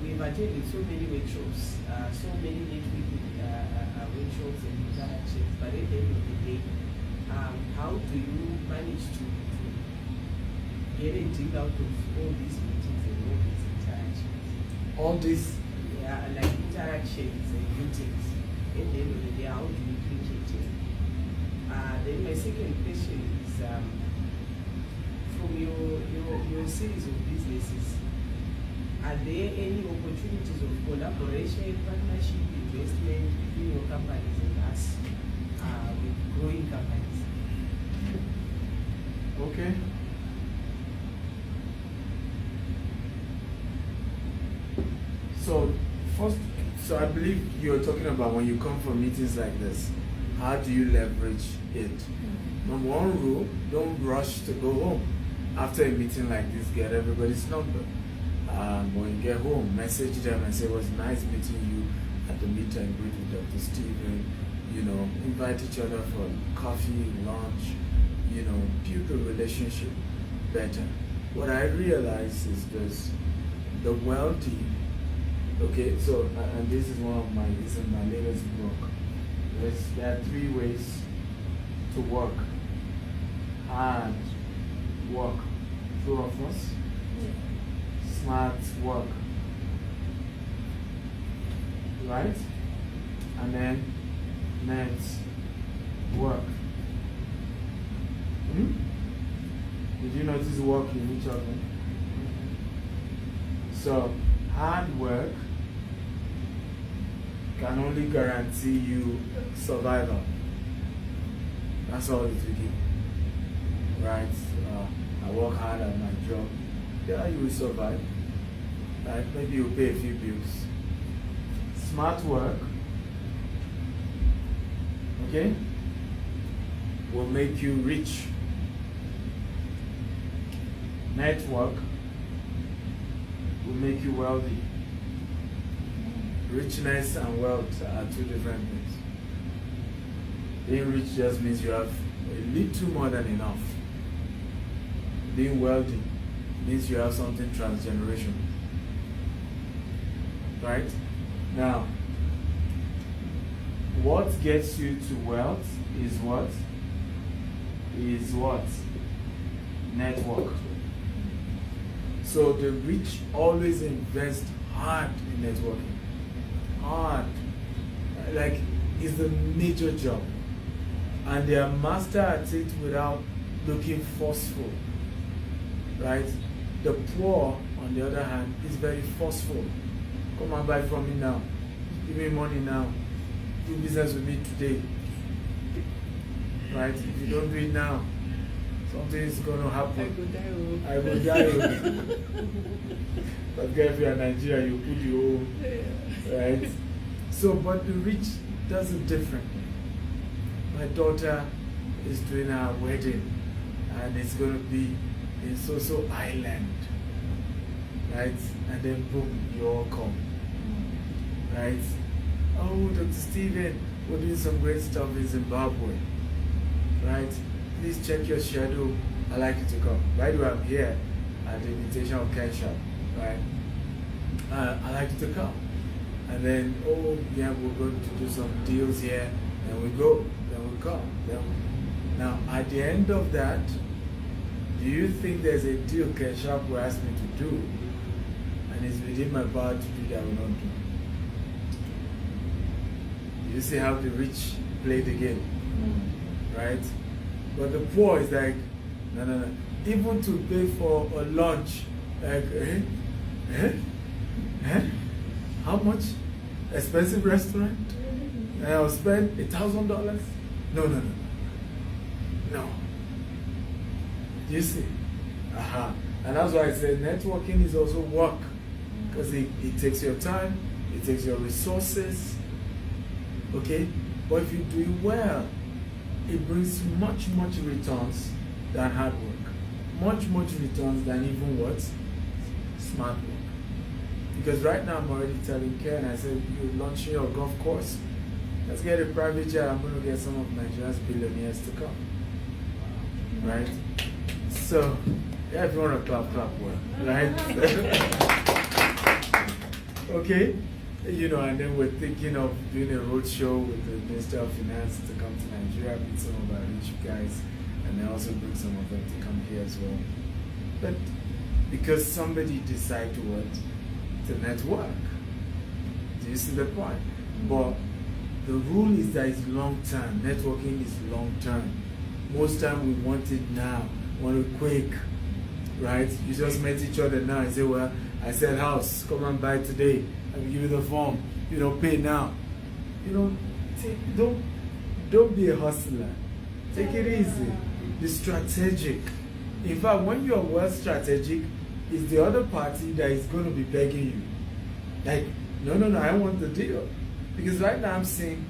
We've attended so many workshops, so many networking workshops and interactions, but at the end of the day, how do you manage to get a deal out of all these meetings and all these interactions? All this, Yeah, like interactions and meetings. At the end of the day, how do you clinch a deal? Then my second question is, from your series of businesses, are there any opportunities of collaboration, partnership, investment between your companies and us, with growing companies? okay. So first, so I believe you're talking about when you come for meetings like this, how do you leverage it? Number one rule, don't rush to go home. After a meeting like this, get everybody's number. When you get home, message them and say, it was nice meeting you at the meet and greet with Dr. Steven. You know, invite each other for coffee, lunch, you know, build the relationship better. What I realize is this, the wealthy, okay, so, and this is this is my latest book. There are 3 ways to work. Hard work, true of us. Smart work, right? And then net work. Did you notice work in each of them? So hard work can only guarantee you survival. That's all it will give, right? I work hard at my job. Yeah, you will survive. Right? Maybe you'll pay a few bills. Smart work, okay, will make you rich. Network will make you wealthy. Richness and wealth are 2 different things. Being rich just means you have a little more than enough. Being wealthy means you have something transgenerational. Right? Now, what gets you to wealth is what? Is what? Network. So the rich always invest hard in networking. Hard. Like, it's the major job. And they are master at it without looking forceful. Right? The poor, on the other hand, is very forceful. Come and buy from me now. Give me money now. Do business with me today. Right? If you don't do it now, something is going to happen. I will die. But if you are Nigeria, you put your own. Right? So, but the rich does it differently. My daughter is doing her wedding, and it's going to be in so island, right? And then boom, you all come, right? Oh, Dr. Steven, we're doing some great stuff in Zimbabwe, right? Please check your schedule. I'd like you to come. By the way, I'm here at the invitation of Kensha, right? I'd like you to come. And then, oh yeah, we're going to do some deals here. Then we go, then we come. Now, at the end of that, do you think there's a deal Kensha will ask me to do, and it's within my power to do that I will not do? You see how the rich play the game, right? But the poor is like, no. Even to pay for a lunch, like, how much? Expensive restaurant? And I'll spend $1,000? No. Do you see? And that's why I said networking is also work. Because it takes your time, it takes your resources, okay? But if you do it well, it brings much returns than hard work. Much returns than even what? Smart work. Because right now I'm already telling Ken, I said, you're launching your golf course. Let's get a private jet. I'm going to get some of Nigeria's billionaires to come. Right? So, yeah, if you want to clap well. Right? Okay? You know, and then we're thinking of doing a road show with the Minister of Finance to come to Nigeria, meet some of our rich guys, and then also bring some of them to come here as well. But because somebody decided to what? To network. Do you see the point? But the rule is that it's long term. Networking is long term. Most time we want it now, want it quick, right? You just met each other now and say, well, I said house, come and buy today. I will give you the form. You don't pay now. You know, don't be a hustler. Take it easy. Be strategic. In fact, when you're well strategic, it's the other party that is going to be begging you. Like, no, I want the deal. Because right now I'm seeing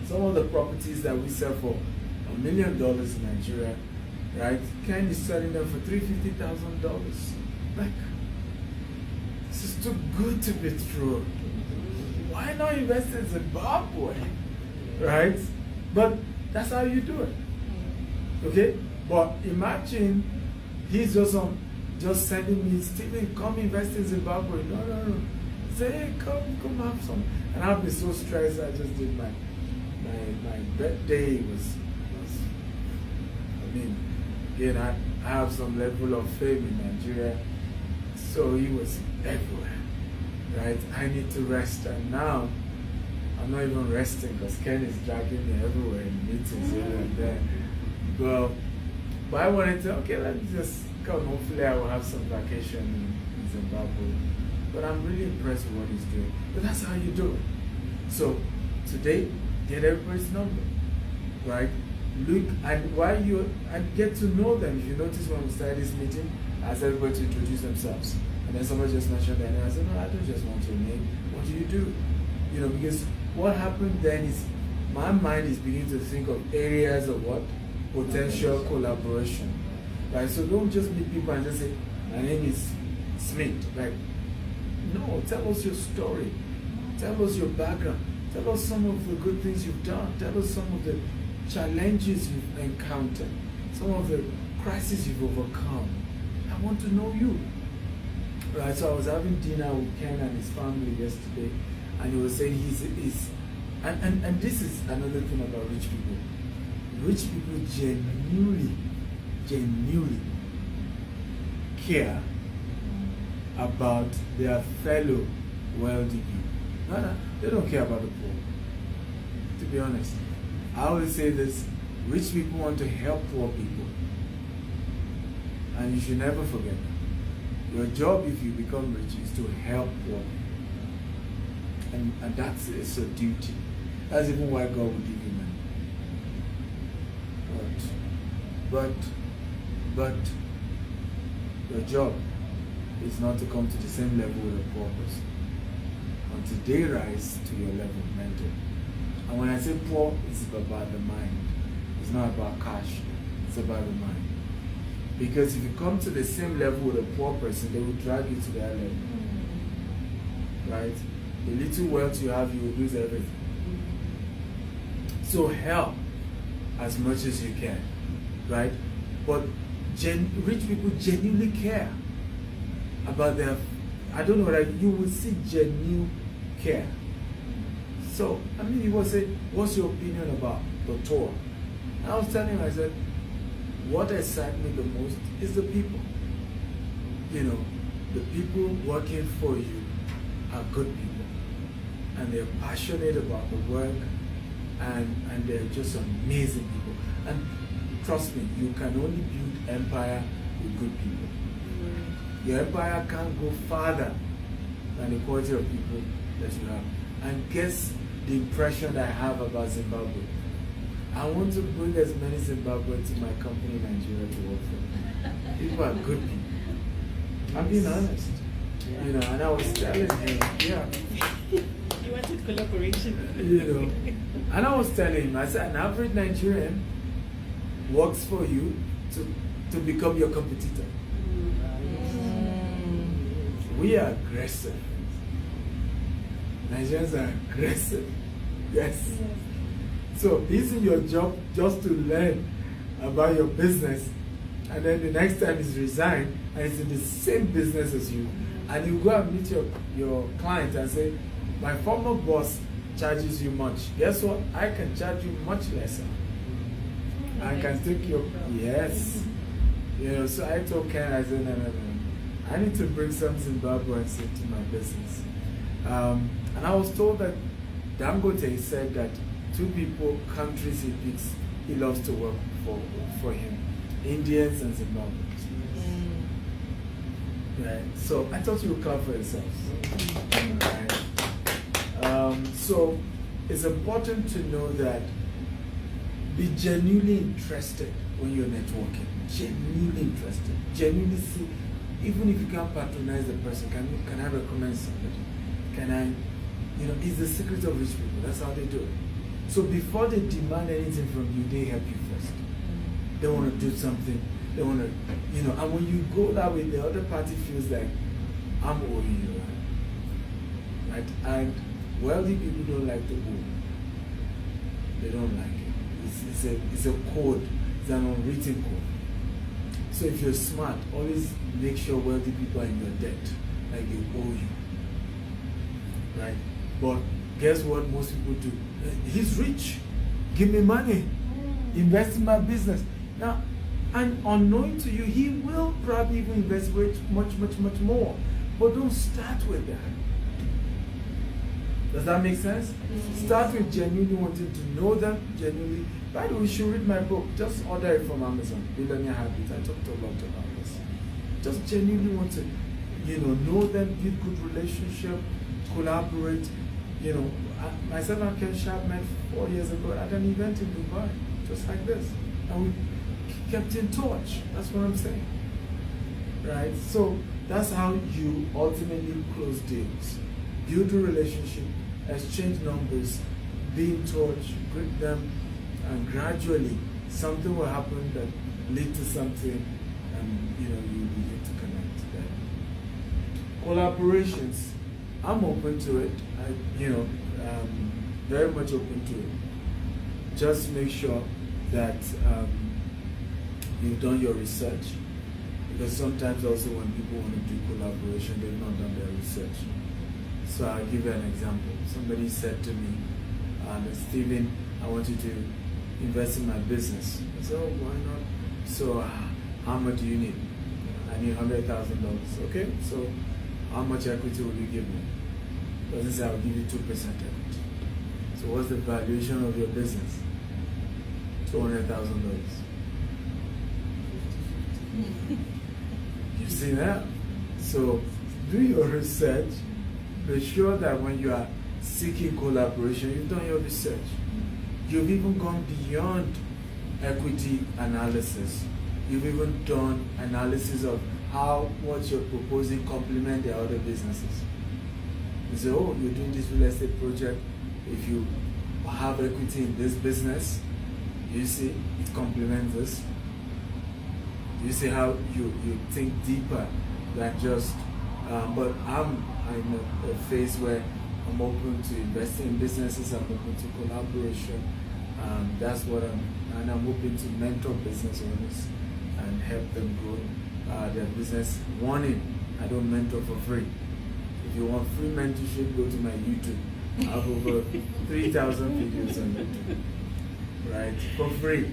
some of the properties that we sell for $1 million in Nigeria, right? Ken is selling them for $350,000. Like, this is too good to be true. Why not invest in Zimbabwe? Right? But that's how you do it. Okay? But imagine he's just sending me, Stephen, come invest in Zimbabwe. No. Say, hey, come have some. And I've been so stressed. I just did my birthday was I mean, again, I have some level of fame in Nigeria. So he was everywhere, right? I need to rest, and now I'm not even resting because Ken is dragging me everywhere in meetings here and there. But I wanted to, okay, let me just come. Hopefully I will have some vacation in Zimbabwe. But I'm really impressed with what he's doing. But that's how you do it. So today, get everybody's number, right? Look, and while and get to know them. If you notice when we started this meeting, I asked everybody to introduce themselves. And then somebody just mentioned their name. I said, no, I don't just want your name. What do you do? You know, because what happened then is my mind is beginning to think of areas of what? Potential collaboration. Right? So don't just meet people and just say, my name is Smith. Like, no, tell us your story. Tell us your background. Tell us some of the good things you've done. Tell us some of the challenges you've encountered. Some of the crises you've overcome. I want to know you. Right, so I was having dinner with Ken and his family yesterday, and he was saying and this is another thing about rich people. Rich people genuinely care about their fellow wealthy people. No, they don't care about the poor. To be honest, I always say this: rich people want to help poor people, and you should never forget that. Your job, if you become rich, is to help poor people. And that's it's a duty. That's even why God will give you money. But your job is not to come to the same level with a poor person. Until they rise to your level, mentor. And when I say poor, it's about the mind. It's not about cash. It's about the mind. Because if you come to the same level with a poor person, they will drag you to their level. Right? The little wealth you have, you will lose everything. So help as much as you can. Right? But rich people genuinely care about their, I don't know, like you will see genuine care. So, I mean, he was saying, what's your opinion about the tour? And I was telling him, I said, what excites me the most is the people. You know, the people working for you are good people. And they're passionate about the work, and they're just amazing people. And trust me, you can only build empire with good people. Your empire can't go farther than the quality of people that you have. And guess the impression I have about Zimbabwe. I want to bring as many Zimbabweans to my company in Nigeria to work for. People are good people. I'm being honest. Yeah. You know, and I was telling him, yeah. You wanted collaboration. You know, and I was telling him, I said, an average Nigerian works for you to become your competitor. We are aggressive. Nigerians are aggressive. Yes. So isn't your job just to learn about your business, and then the next time is resign and it's in the same business as you, and you go and meet your client and say, my former boss charges you much. Guess what? I can charge you much lesser. I can take your, yes. You know, so I told Ken, I said, no. I need to bring some Zimbabweans into my business. And I was told that Dangote said that two countries he picks, he loves to work for him, Indians and Zimbabweans. Right. So I thought you would come for yourself. Right. So it's important to know that be genuinely interested when you're networking. Genuinely interested. Genuinely see, even if you can't patronize the person, can I recommend somebody? Can I, you know, it's the secret of rich people. That's how they do it. So before they demand anything from you, they help you first. They want to do something. They want to, you know, and when you go that way, the other party feels like, I'm owing you, right? And wealthy people don't like to owe. They don't like it. It's a code. It's an unwritten code. So if you're smart, always make sure wealthy people are in your debt, like they owe you, right? But guess what most people do? He's rich. Give me money. Invest in my business. Now, and unknowing to you, he will probably even invest much more. But don't start with that. Does that make sense? Start with genuinely wanting to know them, genuinely. By the way, you should read my book. Just order it from Amazon, Billionaire Habits. I talked a lot about this. Just genuinely want to, know them, build good relationship, collaborate. Myself and Ken Sharp met 4 years ago at an event in Dubai, just like this. And we kept in touch. That's what I'm saying. Right? So that's how you ultimately close deals. Build a relationship, exchange numbers, be in touch, greet them, and gradually something will happen that lead to something, and you begin to connect there. Collaborations, I'm open to it. Very much open to it. Just make sure that you've done your research, because sometimes also when people want to do collaboration, they've not done their research. So I'll give you an example. Somebody said to me, Stephen, I want you to invest in my business. I said, oh, why not? So how much do you need? I need $100,000. Okay, so how much equity will you give me? Doesn't say I'll give you 2% equity. So what's the valuation of your business? $200,000. You see that? So do your research. Be sure that when you are seeking collaboration, you've done your research. You've even gone beyond equity analysis. You've even done analysis of how what you're proposing complement their other businesses. You say, oh, you're doing this real estate project. If you have equity in this business, you see it complements this. You see how you think deeper than just. But I'm in a phase where I'm open to investing in businesses. I'm open to collaboration. That's what I'm open to mentor business owners and help them grow their business. Warning: I don't mentor for free. If you want free mentorship, go to my YouTube. I have over 3,000 videos on YouTube, right? For free,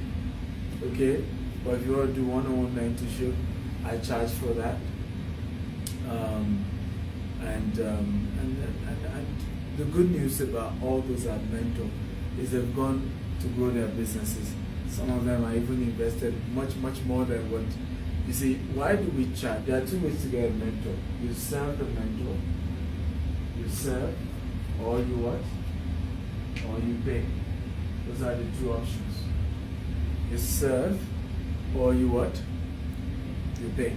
okay? But if you want to do one-on-one mentorship, I charge for that. And the good news about all those I've mentored is they've gone to grow their businesses. Some of them are even invested much more than what. You see, why do we charge? There are two ways to get a mentor. You serve the mentor. You serve, or you what? Or you pay. Those are the two options. You serve, or you what? You pay.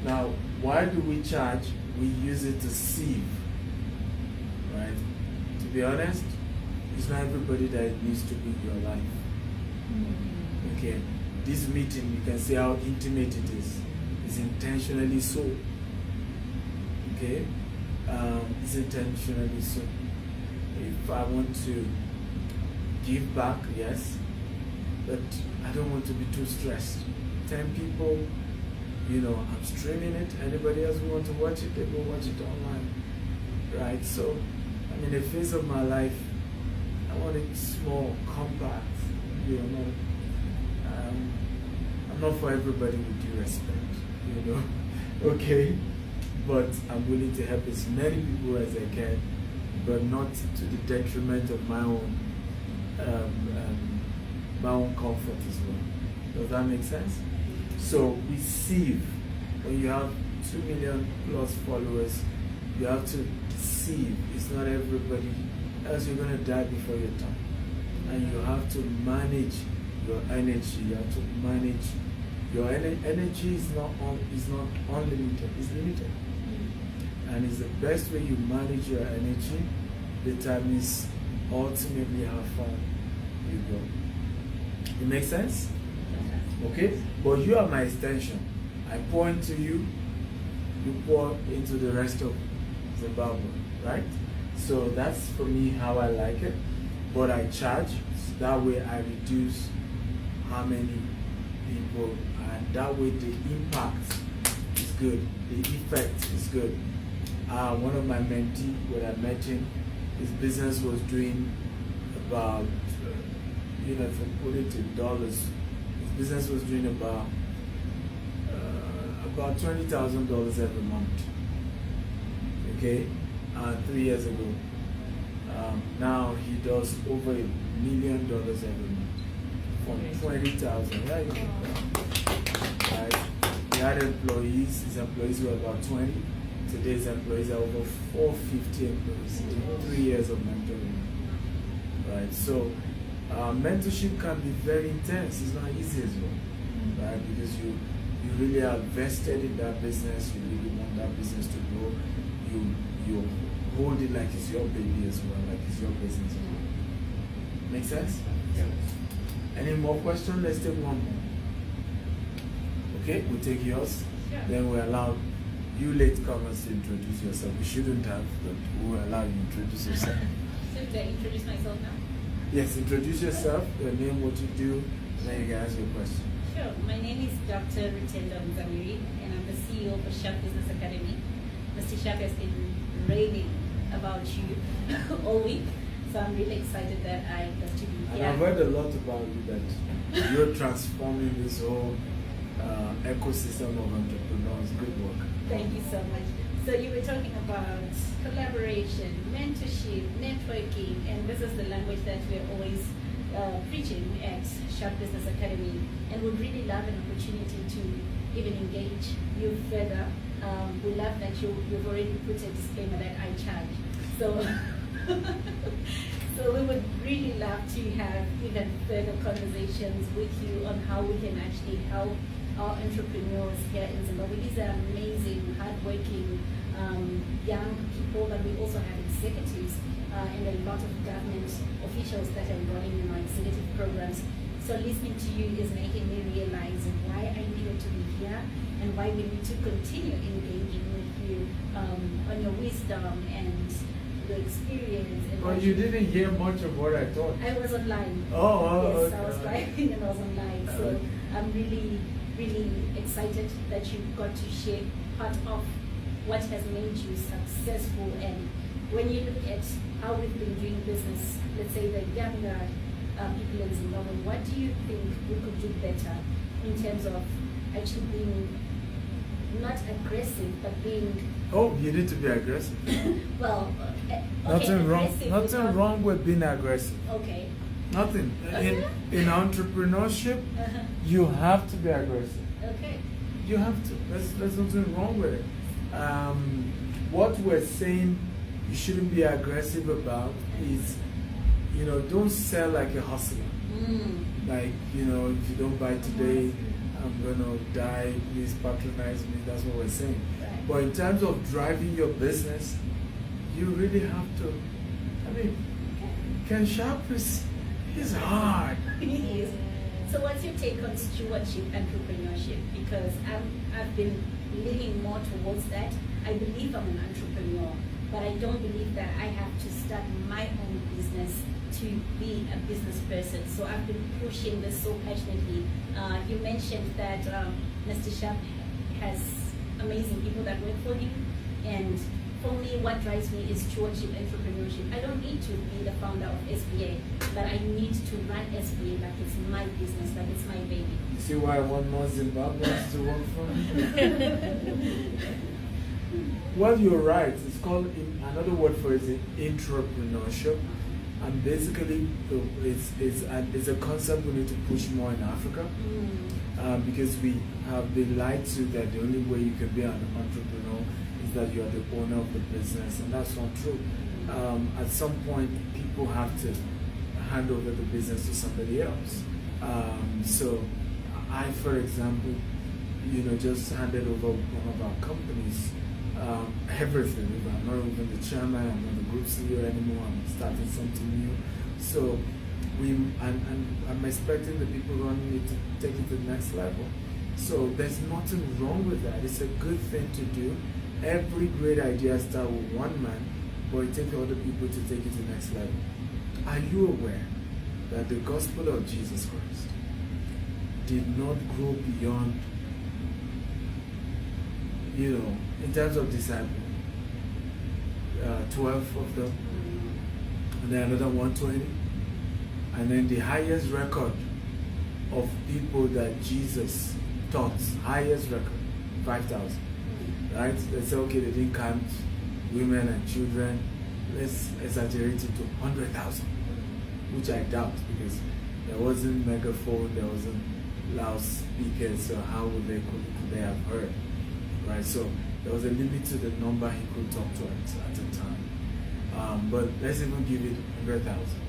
Now, why do we charge? We use it to sieve, right? To be honest, it's not everybody that needs to be in your life. Okay, this meeting, you can see how intimate it is. It's intentionally so. Okay, it's intentionally so. If I want to give back, yes, but I don't want to be too stressed. 10 people, you know, I'm streaming it. Anybody else who want to watch it, they go watch it online, right? So, I mean, the phase of my life, I want it small, compact, you know. I'm not for everybody with due respect, you know, okay? But I'm willing to help as many people as I can, but not to the detriment of my own comfort as well. Does that make sense? So receive. When you have 2 million plus followers, you have to receive. It's not everybody, else you're gonna die before your time. And you have to manage your energy. You have to manage your energy is not unlimited. It's limited. And it's the best way you manage your energy determines ultimately how far you go. It makes sense? Okay? But you are my extension. I pour into you, you pour into the rest of Zimbabwe, right? So that's for me how I like it. But I charge, that way I reduce how many people, and that way the impact is good, the effect is good. One of my mentees, when I met him, his business was doing about, if I put it in dollars, his business was doing about $20,000 every month. Okay, 3 years ago. Now he does over $1 million every month from 20,000. Yeah, right. He had employees. His employees were about 20. Today's employees are over 450 employees in 3 years of mentoring. Right. So mentorship can be very intense. It's not easy as well, right? Because you really are vested in that business. You really want that business to grow. You hold it like it's your baby as well, like it's your business as well. Make sense? Yes. Any more questions? Let's take one more. Okay, we'll take yours. Sure. Then we allow you latecomers to introduce yourself. We shouldn't have, but we'll allow you to introduce yourself. Should I introduce myself now? Yes, introduce yourself, your name, what you do, and then you can ask your question. Sure. My name is Dr. Rutendo Mzamiri, and I'm the CEO of Sharp Business Academy. Mr. Sharp has been raving about you all week, so I'm really excited that I got to be And here. I've heard a lot about you, that you're transforming this whole ecosystem of entrepreneurs. Good work. Thank you so much. So you were talking about collaboration, mentorship, networking, and this is the language that we're always preaching at Sharp Business Academy, and would really love an opportunity to even engage you further. We love that you've already put a disclaimer that I charge. So, so we would really love to have even further conversations with you on how we can actually help our entrepreneurs here in Zimbabwe. These are amazing, hardworking young people, but we also have executives and a lot of government officials that are enrolling in our executive programs. So listening to you is making me realize why I needed to be here and why we need to continue engaging with you on your wisdom and your experience. And But you didn't hear much of what I thought. I was online. Oh, yes, okay. I was driving and I was online. So I'm really, really excited that you got to share part of what has made you successful. And when you look at how we've been doing business, let's say the younger people in Zimbabwe, what do you think we could do better in terms of actually being not aggressive, but being Oh, you need to be aggressive. well, okay, Nothing wrong. aggressive Nothing without- wrong with being aggressive. Okay. Nothing. Okay. In entrepreneurship, Uh-huh. you have to be aggressive. Okay. You have to. There's nothing wrong with it. What we're saying you shouldn't be aggressive about is, don't sell like a hustler. Mm. Like, if you don't buy today, I'm gonna die, please patronize me. That's what we're saying. Right. But in terms of driving your business, you really have to. I mean, Ken Sharp is hard. Yes. So what's your take on stewardship entrepreneurship? Because I've been leaning more towards that. I believe I'm an entrepreneur, but I don't believe that I have to start my own business to be a business person. So I've been pushing this so passionately. You mentioned that Mr. Sharp has amazing people that work for him, and for me, what drives me is stewardship entrepreneurship. I don't need to be the founder of SBA, but I need to run SBA like it's my business, like it's my baby. You see why I want more Zimbabweans to work for me? Well, you're right. It's called, another word for it is entrepreneurship. And basically, it's a concept we need to push more in Africa. Because we have been lied to that the only way you can be an entrepreneur is that you are the owner of the business, and that's not true. At some point, people have to hand over the business to somebody else. So I, for example, just handed over one of our companies, everything. I'm not even the chairman, I'm not the group CEO anymore, I'm starting something new. So I'm expecting the people running it to take it to the next level. So there's nothing wrong with that. It's a good thing to do. Every great idea starts with one man, but it takes other people to take it to the next level. Are you aware that the gospel of Jesus Christ did not grow beyond, in terms of disciples, 12 of them, and then another 120? And then the highest record of people that Jesus taught, highest record, 5,000. Right? They say, okay, they didn't count women and children. Let's exaggerate it to 100,000, which I doubt, because there wasn't megaphone, there wasn't loudspeakers, so how would could they have heard? Right? So there was a limit to the number he could talk to at a time. But let's even give it 100,000.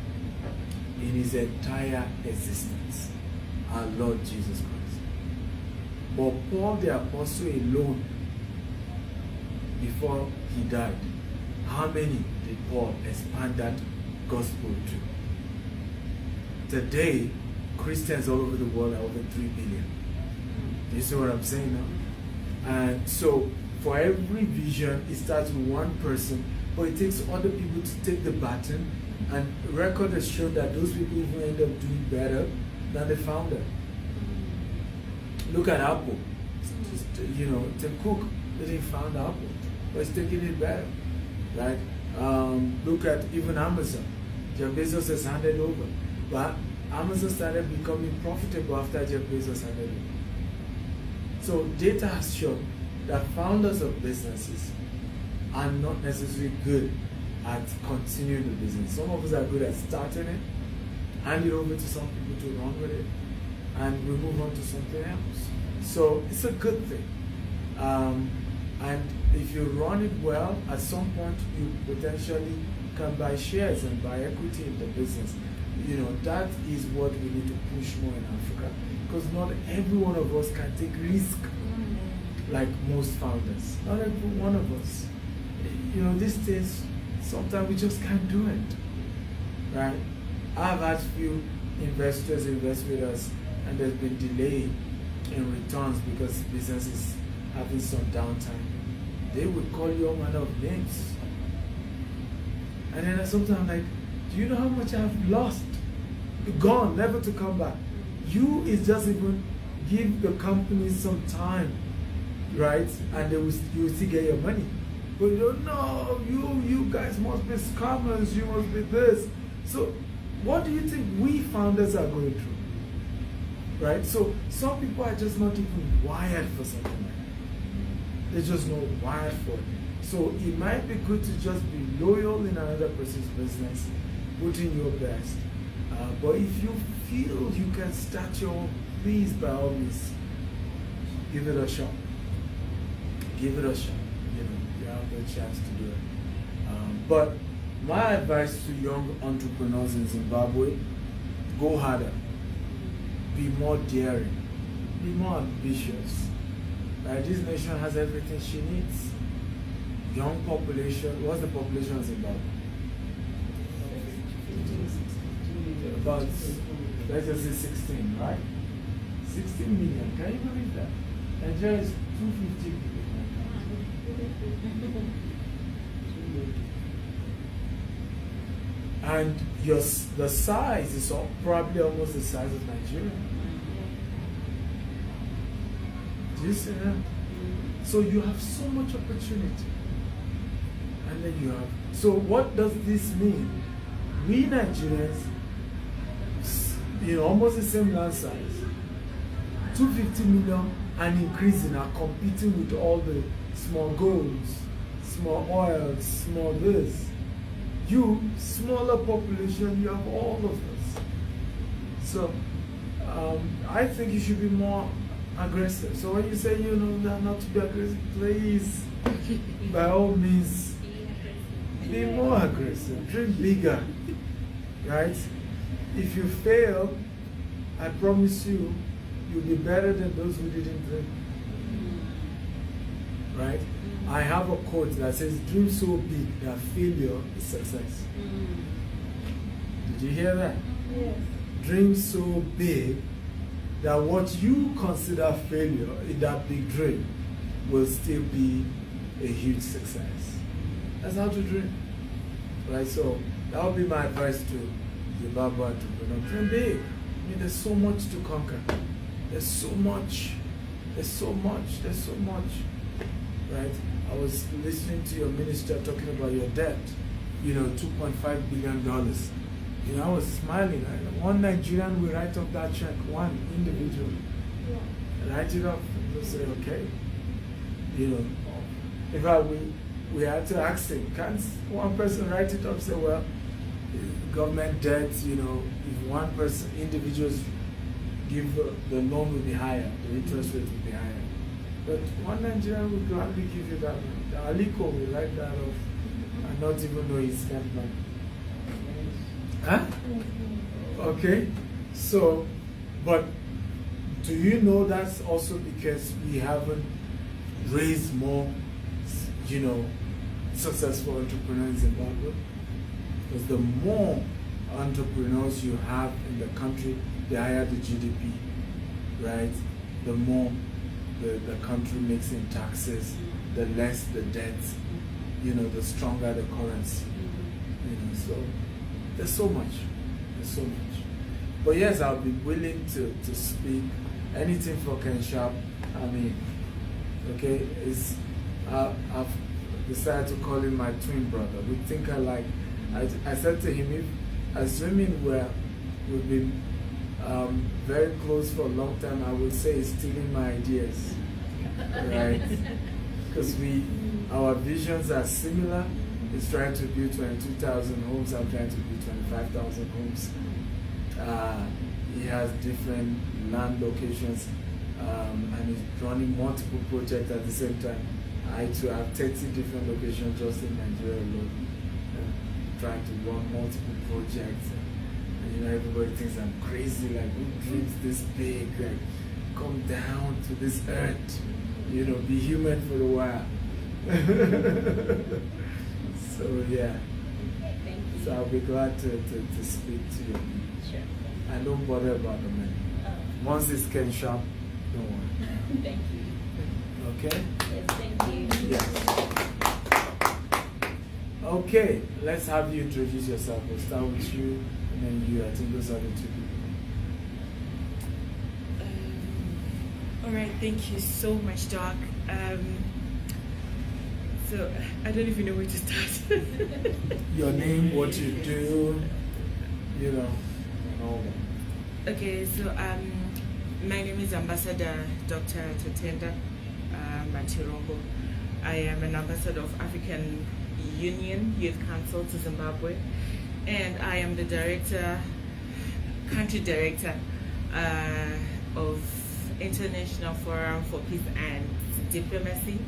In his entire existence, our Lord Jesus Christ. But Paul the Apostle alone, before he died, how many did Paul expand that gospel to? Today, Christians all over the world are over 3 billion. You see what I'm saying now? And so, for every vision, it starts with one person, but it takes other people to take the baton. And record has shown that those people even end up doing better than the founder. Look at Apple. Tim Cook didn't found Apple, but he's taking it better, right? Look at even Amazon. Jeff Bezos has handed over, but Amazon started becoming profitable after Jeff Bezos handed over. So data has shown that founders of businesses are not necessarily good at continuing the business. Some of us are good at starting it, hand it over to some people to run with it, and we move on to something else. So it's a good thing. And if you run it well, at some point you potentially can buy shares and buy equity in the business. That is what we need to push more in Africa, because not every one of us can take risk like most founders. Not every one of us. These things, sometimes we just can't do it, right? I've had few investors invest with us, and there's been delay in returns because business is having some downtime. They would call you all manner of names, and then sometimes like, do you know how much I've lost? Gone, never to come back. You is just even give the company some time, right? And you will still get your money. But you don't know, you guys must be scammers, you must be this. So what do you think we founders are going through? Right? So some people are just not even wired for something like that. They're just not wired for it. So it might be good to just be loyal in another person's business, put in your best. But if you feel you can start your own, please by all means, give it a shot. Give it a shot. You have the chance to do it. But my advice to young entrepreneurs in Zimbabwe, go harder, be more daring, be more ambitious. Right? This nation has everything she needs. Young population. What's the population of Zimbabwe? About, let's just say 16, right? 16 million. Can you believe that? Nigeria is 250 million. And the size is probably almost the size of Nigeria. Do you see that? So you have so much opportunity. And then you have. So what does this mean? We Nigerians, almost the same land size, 250 million and increasing, are competing with all the small golds, small oils, small this. You, smaller population, you have all of this. So I think you should be more aggressive. So when you say, not to be aggressive, please, by all means, be more aggressive, dream bigger, right? If you fail, I promise you, you'll be better than those who didn't dream, right? I have a quote that says, dream so big that failure is success. Did you hear that? Yes. Dream so big that what you consider failure in that big dream will still be a huge success. That's how to dream. Right? So that would be my advice to Zimbabwe entrepreneurs. Dream big. I mean, there's so much to conquer. There's so much. Right? I was listening to your minister talking about your debt, $2.5 billion. I was smiling. One Nigerian will write off that check, one individual. Yeah. Write it off and just say, okay. In fact, we had to ask him, can't one person write it off, say, well, government debt, if one person, individuals give the loan will be higher, the interest rate will be higher. But one Nigerian will gladly give you that money. The Aliko will write that off and not even know he spent money. Huh? Okay? So, but do you know that's also because we haven't raised more, successful entrepreneurs in Zimbabwe? Because the more entrepreneurs you have in the country, the higher the GDP, right? The more the country makes in taxes, the less the debt, the stronger the currency. So there's so much. But yes, I'll be willing to speak anything for Ken Sharp. I mean, okay, I've decided to call him my twin brother. We think alike. I said to him, if assuming we've been very close for a long time, I would say he's stealing my ideas, right? Because our visions are similar. He's trying to build 22,000 homes. I'm trying to build 25,000 homes. He has different land locations, and he's running multiple projects at the same time. I too have 30 different locations just in Nigeria alone, trying to run multiple projects. And everybody thinks I'm crazy, like, who dreams this big, like, come down to this earth, be human for a while. So yeah. Thank you. So I'll be glad to speak to you. Sure. And don't bother about the money. Once it's Ken Sharp, don't worry. Thank you. Okay? Yes, thank you. Yes. Okay, let's have you introduce yourself. We'll start with you, and then you. I think those are the two people. All right, thank you so much, Doc. So I don't even know where to start. Your name, what you do, and all that. Okay, so my name is Ambassador Dr. Tatenda Matirongo. I am an ambassador of African Union Youth Council to Zimbabwe, and I am the country director of International Forum for Peace and Diplomacy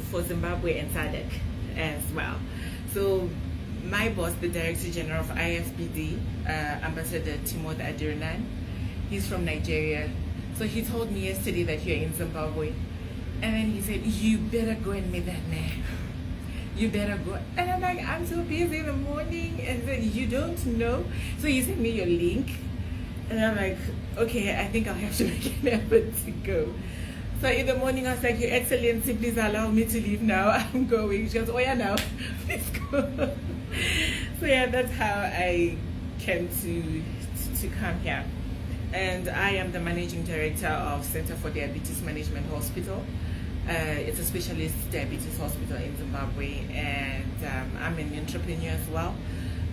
for Zimbabwe and SADC as well. So my boss, the Director General of IFPD, Ambassador Timothy Adiranan, He's from Nigeria. So he told me yesterday that you're in Zimbabwe. And then he said, you better go and meet that man. You better go. And I'm like, I'm so busy in the morning. And then you don't know. So he sent me your link. And I'm like, okay, I think I'll have to make an effort to go. So in the morning, I was like, Your Excellency, please allow me to leave now. I'm going. She goes, oh yeah, now. Please go. So yeah, that's how I came to come here. And I am the managing director of Center for Diabetes Management Hospital. It's a specialist diabetes hospital in Zimbabwe, and I'm an entrepreneur as well.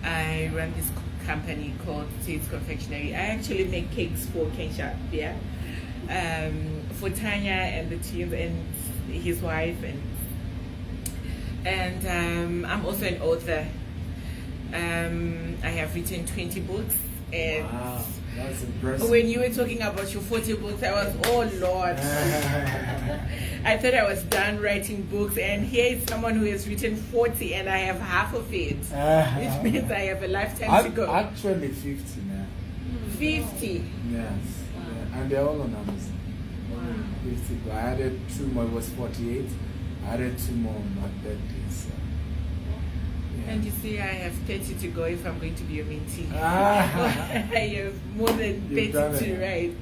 I run this company called Tate's Confectionery. I actually make cakes for Kensha, yeah, for Tanya and the team and his wife, and I'm also an author. I have written 20 books, and Wow, that's impressive. when you were talking about your 40 books, I was, oh Lord. I thought I was done writing books, and here is someone who has written 40 and I have half of it. Which means I have a lifetime to go. Actually 50 now. 50. Yes. Yeah. And they're all on Amazon. 50. But I added 2 more, it was 48. I added 2 more on my birthday. So. Yeah. And you see, I have 30 to go if I'm going to be a mentee. Ah. I have more than You've 30 done to it. write.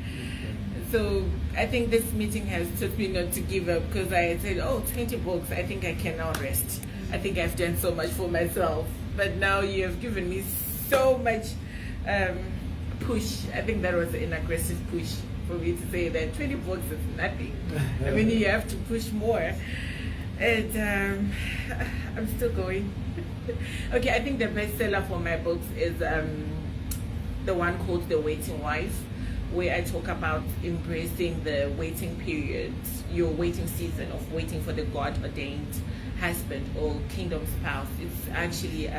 So I think this meeting has taught me not to give up, because I said, 20 books, I think I can now rest. I think I've done so much for myself. But now you have given me so much push. I think that was an aggressive push for me to say that 20 books is nothing. I mean, you have to push more. And I'm still going. Okay, I think the bestseller for my books is the one called The Waiting Wife, where I talk about embracing the waiting period, your waiting season of waiting for the God-ordained husband or kingdom spouse. It's actually,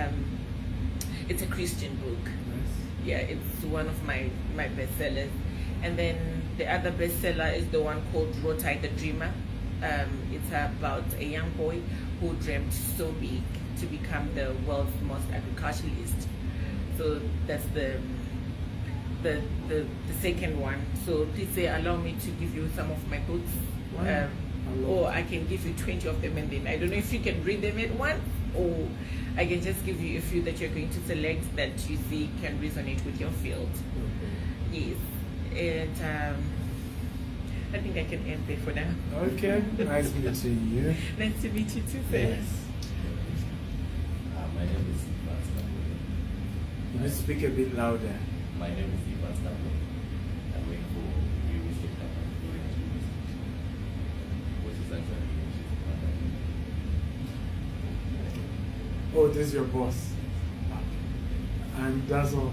it's a Christian book. Yeah, it's one of my bestsellers. And then the other bestseller is the one called Rotai the Dreamer. It's about a young boy who dreamt so big to become the world's most agriculturalist. So that's the second one. So please allow me to give you some of my books. Or I can give you 20 of them, and then I don't know if you can read them at once, or I can just give you a few that you're going to select that you see can resonate with your field. Yes. And I think I can end there for now. Okay, nice meeting you. Nice to meet you too, sir. Yes. My name is Ivan Scalable. You need to speak a bit louder. My name is Ivan Scalable. I work for a real estate company, which is actually a real estate company. Oh, this is your boss. And that's all.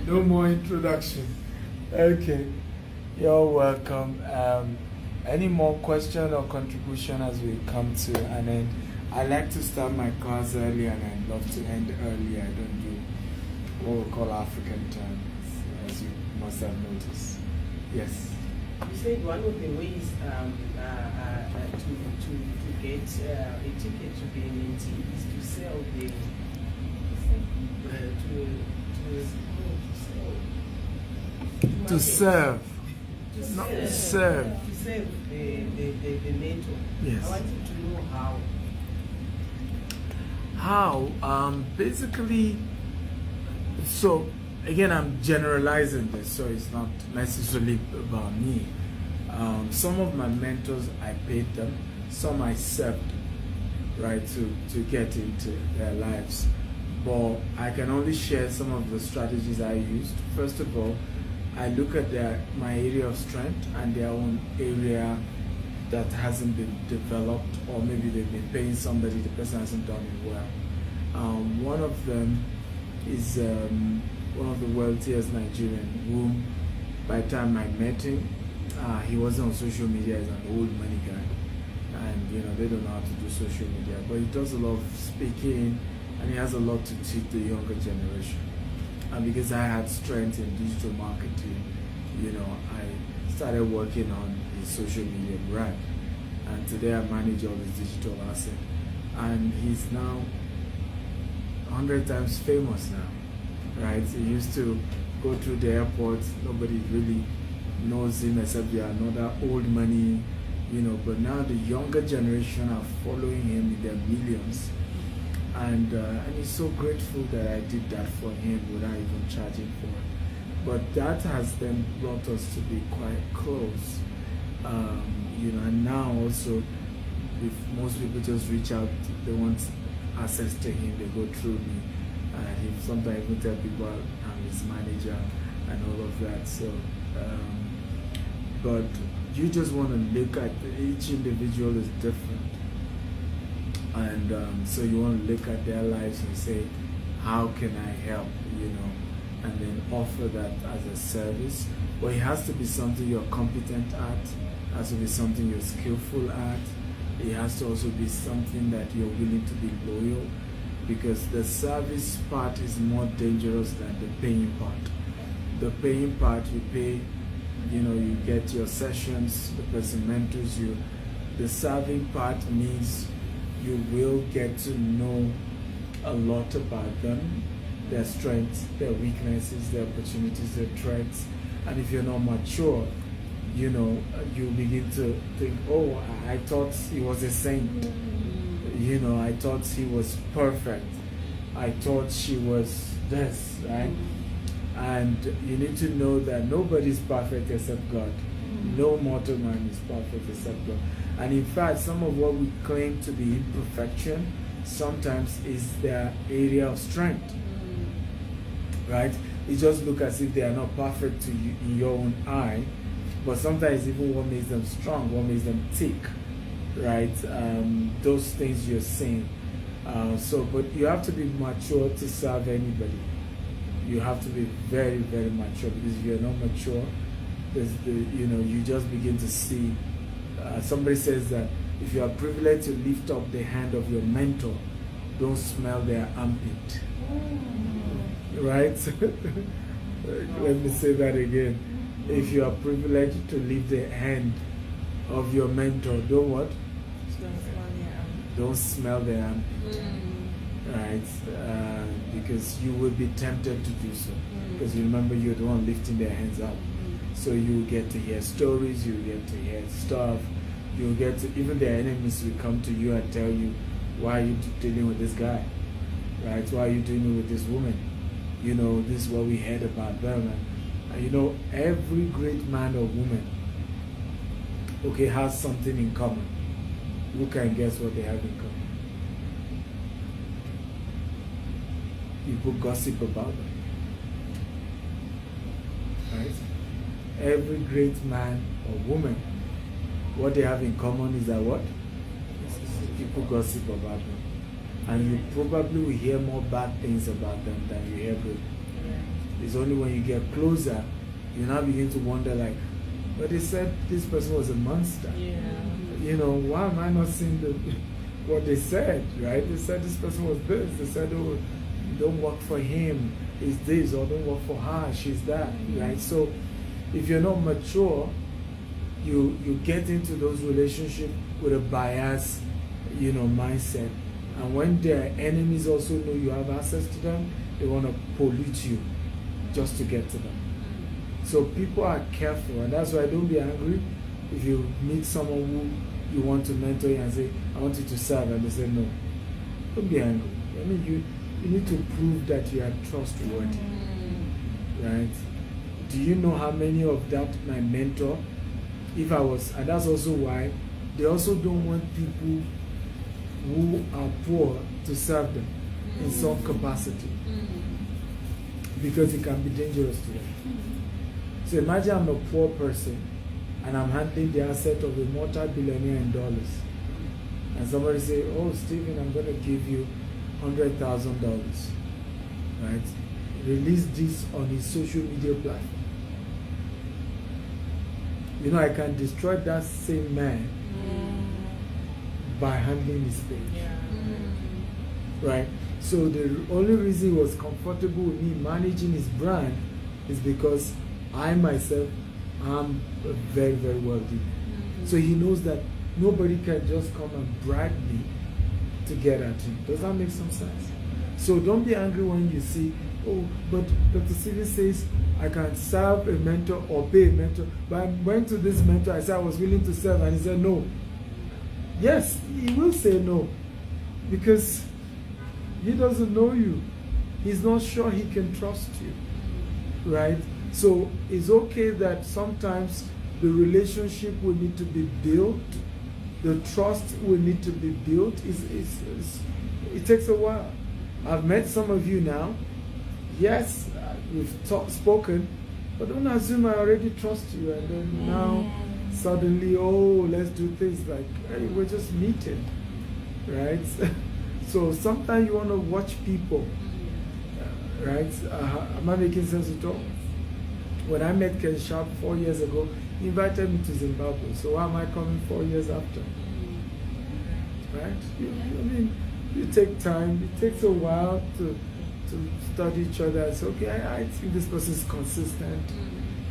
No more introduction. Okay. You're welcome. Any more question or contribution as we come to an end? I like to start my class early, and I love to end early. I don't do what we call African time, as you must have noticed. Yes. You said one of the ways to get a ticket to be a mentee is to sell the To serve. to Not serve, serve. to serve the mentor. Yes. I wanted to know how. How? Basically, so again, I'm generalizing this, so it's not necessarily about me. Some of my mentors, I paid them. Some I served, right, to get into their lives. But I can only share some of the strategies I used. First of all, I look at my area of strength and their own area that hasn't been developed, or maybe they've been paying somebody, the person hasn't done it well. One of them is one of the wealthiest Nigerian, whom by the time I met him, he wasn't on social media. He's an old money guy, and they don't know how to do social media, but he does a lot of speaking, and he has a lot to teach the younger generation. And because I had strength in digital marketing, I started working on his social media brand, and today I manage all his digital assets, and he's now 100 times famous now, right? He used to go through the airport, nobody really knows him except there are another old money, you know. But now the younger generation are following him in their millions, and he's so grateful that I did that for him without even charging for it. But that has then brought us to be quite close, you know. And now also, if most people just reach out, they want access to him, they go through me. He sometimes even tell people I'm his manager and all of that. So, but you just want to look at each individual is different, and so you want to look at their lives and say, how can I help, you know, and then offer that as a service. But it has to be something you're competent at, it has to be something you're skillful at, it has to also be something that you're willing to be loyal, because the service part is more dangerous than the paying part. The paying part, you pay, you know, you get your sessions, the person mentors you. The serving part means you will get to know a lot about them, their strengths, their weaknesses, their opportunities, their threats. And if you're not mature, you know, you begin to think, oh, I thought he was a saint. You know, I thought he was perfect. I thought she was this, right? And you need to know that nobody's perfect except God. No mortal man is perfect except God. And in fact, some of what we claim to be imperfection sometimes is their area of strength, right? It just look as if they are not perfect to you in your own eye, but sometimes even what makes them strong, what makes them tick, right? Those things you're saying. But you have to be mature to serve anybody. You have to be very, very mature, because if you're not mature, you just begin to see. Somebody says that if you are privileged to lift up the hand of your mentor, don't smell their armpit. Right? Let me say that again. If you are privileged to lift the hand of your mentor, don't what? Don't smell their armpit. Right? Because you will be tempted to do so. Because you remember, you're the one lifting their hands up. So you get to hear stories, you get to hear stuff, you get to, even their enemies will come to you and tell you, why are you dealing with this guy? Right? Why are you dealing with this woman? You know, this is what we heard about them. And you know, every great man or woman, okay, has something in common. Who can guess what they have in common? People gossip about them. Right? Every great man or woman, what they have in common is that what? People gossip about them. And you probably will hear more bad things about them than you hear good. It's only when you get closer, you now begin to wonder, like, but they said this person was a monster. You know, why am I not seeing what they said, right? They said this person was this. They said, oh, don't work for him, he's this, or don't work for her, she's that, right? So if you're not mature, you get into those relationships with a bias, you know, mindset. And when their enemies also know you have access to them, they want to pollute you just to get to them. So people are careful, and that's why don't be angry if you meet someone who you want to mentor you and say, I want you to serve, and they say no. Don't be angry. I mean, you need to prove that you are trustworthy, right? Do you know how many of that my mentor, if I was, and that's also why they also don't want people who are poor to serve them in some capacity, because it can be dangerous to them. So imagine I'm a poor person and I'm handling the asset of a multi-billionaire in dollars, and somebody say, oh Stephen, I'm going to give you $100,000, right? Release this on his social media platform. You know, I can destroy that same man by handling his page. Right? So the only reason he was comfortable with me managing his brand is because I myself am very, very wealthy. So he knows that nobody can just come and bribe me to get at him. Does that make some sense? So don't be angry when you see, oh, but Dr. Steven says I can serve a mentor or pay a mentor. But I went to this mentor, I said I was willing to serve, and he said no. Yes, he will say no, because he doesn't know you. He's not sure he can trust you, right? So it's okay that sometimes the relationship will need to be built, the trust will need to be built. It takes a while. I've met some of you now. Yes, we've spoken, but don't assume I already trust you, and then now suddenly, oh, let's do things like, hey, we're just meeting, right? So sometimes you want to watch people, right? Am I making sense at all? When I met Ken Sharp 4 years ago, he invited me to Zimbabwe. So why am I coming 4 years after? Right? I mean, you take time. It takes a while to study each other. It's okay. I think this person is consistent.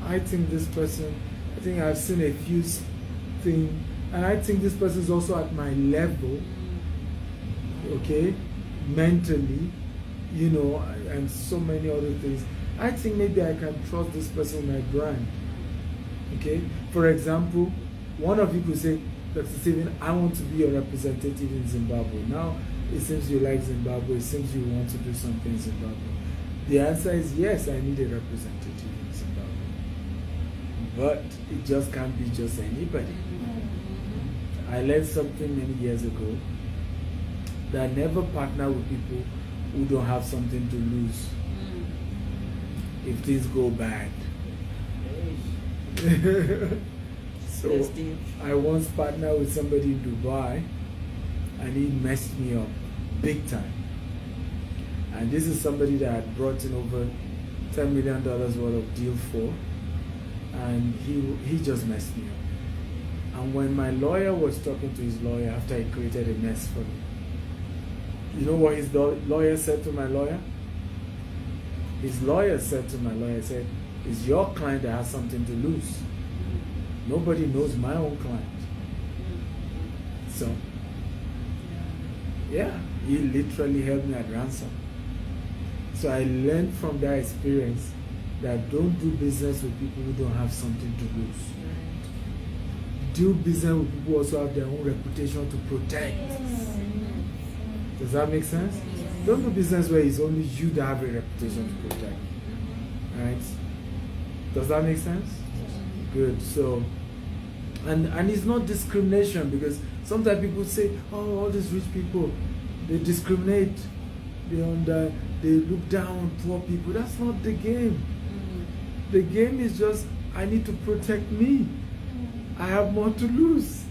I think this person. I think I've seen a few things, and I think this person is also at my level. Okay, mentally, you know, and so many other things. I think maybe I can trust this person with my brand. Okay, for example, one of you could say, Dr. Steven, I want to be your representative in Zimbabwe. Now, it seems you like Zimbabwe, it seems you want to do something in Zimbabwe. The answer is yes, I need a representative in Zimbabwe. But it just can't be just anybody. I learned something many years ago, that never partner with people who don't have something to lose if things go bad. So I once partnered with somebody in Dubai, and he messed me up big time. And this is somebody that had brought in over $10 million worth of deal for, and he just messed me up. And when my lawyer was talking to his lawyer after he created a mess for me, you know what his lawyer said to my lawyer? His lawyer said to my lawyer, said, it's your client that has something to lose. Nobody knows my own client. So, yeah, he literally held me at ransom. So I learned from that experience that don't do business with people who don't have something to lose. Do business with people who also have their own reputation to protect. Does that make sense? Don't do business where it's only you that have a reputation to protect. Right? Does that make sense? Good. So, and it's not discrimination, because sometimes people say, oh, all these rich people, they discriminate, they look down on poor people. That's not the game. The game is just, I need to protect me. I have more to lose.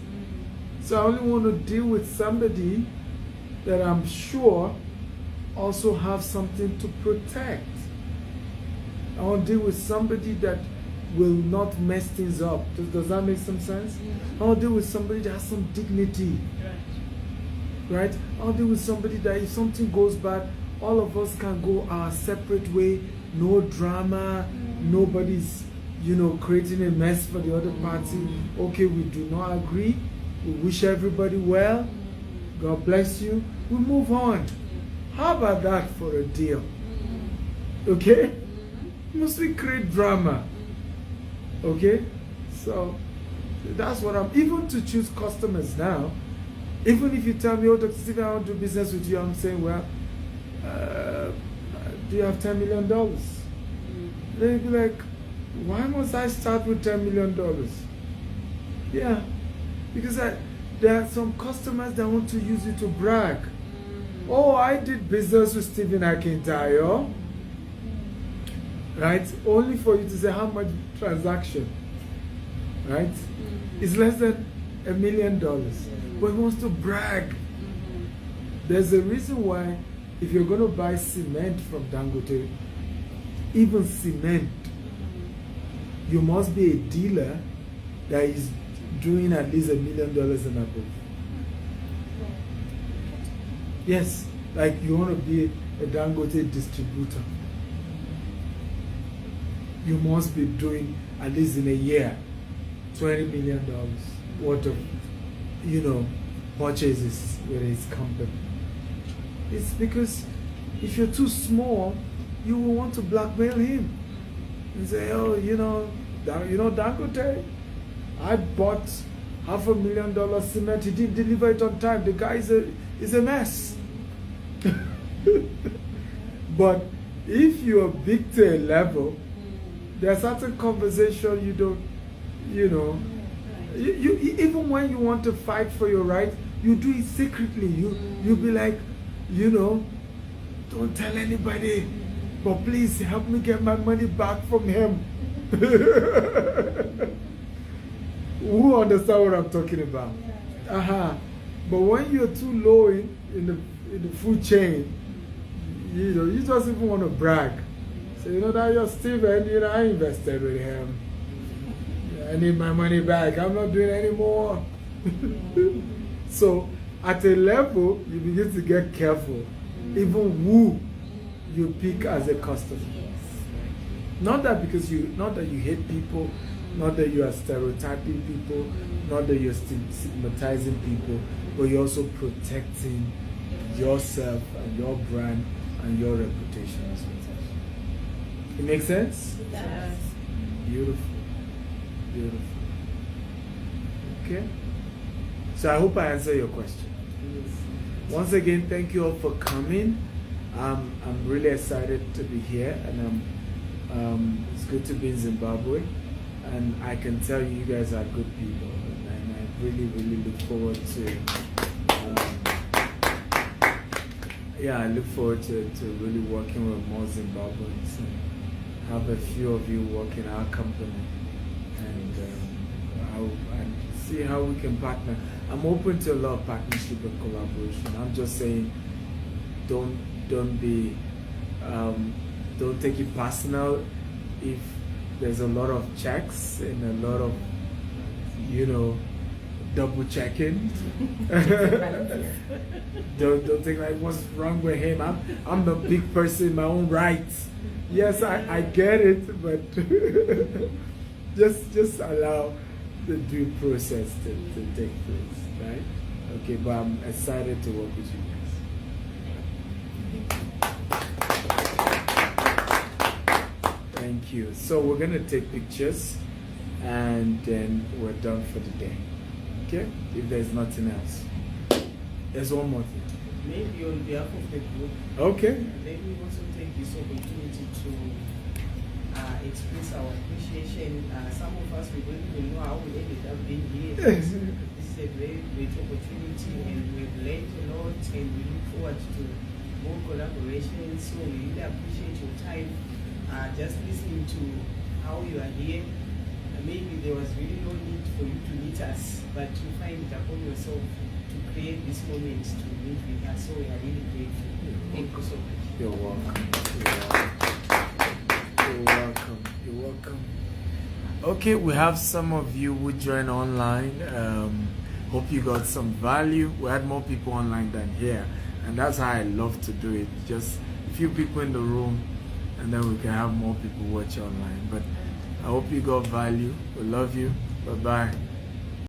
So I only want to deal with somebody that I'm sure also have something to protect. I want to deal with somebody that will not mess things up. Does that make some sense? I want to deal with somebody that has some dignity. Right? I want to deal with somebody that if something goes bad, all of us can go our separate way. No drama. Nobody's, creating a mess for the other party. Okay, we do not agree. We wish everybody well. God bless you. We move on. How about that for a deal? Okay? Must we create drama? Okay? So, that's what I'm, even to choose customers now, even if you tell me, oh, Dr. Steven, I want to do business with you, I'm saying, well, do you have $10 million? They'd be like, why must I start with $10 million? Yeah, because there are some customers that want to use it to brag. Oh, I did business with Stephen Akintayo. Right? Only for you to say how much transaction. Right? It's less than $1 million. But he wants to brag. There's a reason why if you're going to buy cement from Dangote, even cement, you must be a dealer that is doing at least $1 million and above. Yes, like you want to be a Dangote distributor. You must be doing at least in a year $20 million worth of, purchases with his company. It's because If you're too small, you will want to blackmail him and say, oh, Dangote, I bought $500,000 cement. He didn't deliver it on time. The guy is a mess. But if you're big to a level, there's certain conversation you don't, you even when you want to fight for your right, you do it secretly. You'll be like, don't tell anybody, but please help me get my money back from him. Who understand what I'm talking about? But when you're too low in the food chain, you just even want to brag. So that you're Steven, I invested with him. I need my money back. I'm not doing any more. So at a level, you begin to get careful. Even who you pick as a customer. Not that you hate people, not that you are stereotyping people, not that you're stigmatizing people, but you're also protecting yourself and your brand and your reputation as well. It makes sense? Yes. Beautiful. Beautiful. Okay? So I hope I answered your question. Once again, thank you all for coming. I'm really excited to be here, and it's good to be in Zimbabwe. And I can tell you guys are good people, and I really, really look forward to. I look forward to really working with more Zimbabweans and have a few of you work in our company, and see how we can partner. I'm open to a lot of partnership and collaboration. I'm just saying, don't take it personal if there's a lot of checks and a lot of double checking. don't think like what's wrong with him. I'm the big person in my own right. Yes, I get it, but just allow the due process to take place, right? Okay, but I'm excited to work with you guys. Thank you. So we're gonna take pictures, and then we're done for the day. Okay? If there's nothing else, there's one more thing. Maybe on behalf of the group. Okay. Let me also take this opportunity to express our appreciation. Some of us, we don't even know how we ended up being here. This is a very great opportunity, and we've learned a lot, and we look forward to more collaborations. So we really appreciate your time. Just listening to how you are here, maybe there was really no need for you to meet us, but you find it upon yourself to create this moment to meet with us. So we are really grateful. Thank you so much. You're welcome. You're welcome. You're welcome. Okay, we have some of you who joined online. Hope you got some value. We had more people online than here, and that's how I love to do it. Just a few people in the room, and then we can have more people watch online. But I hope you got value. We love you. Bye-bye.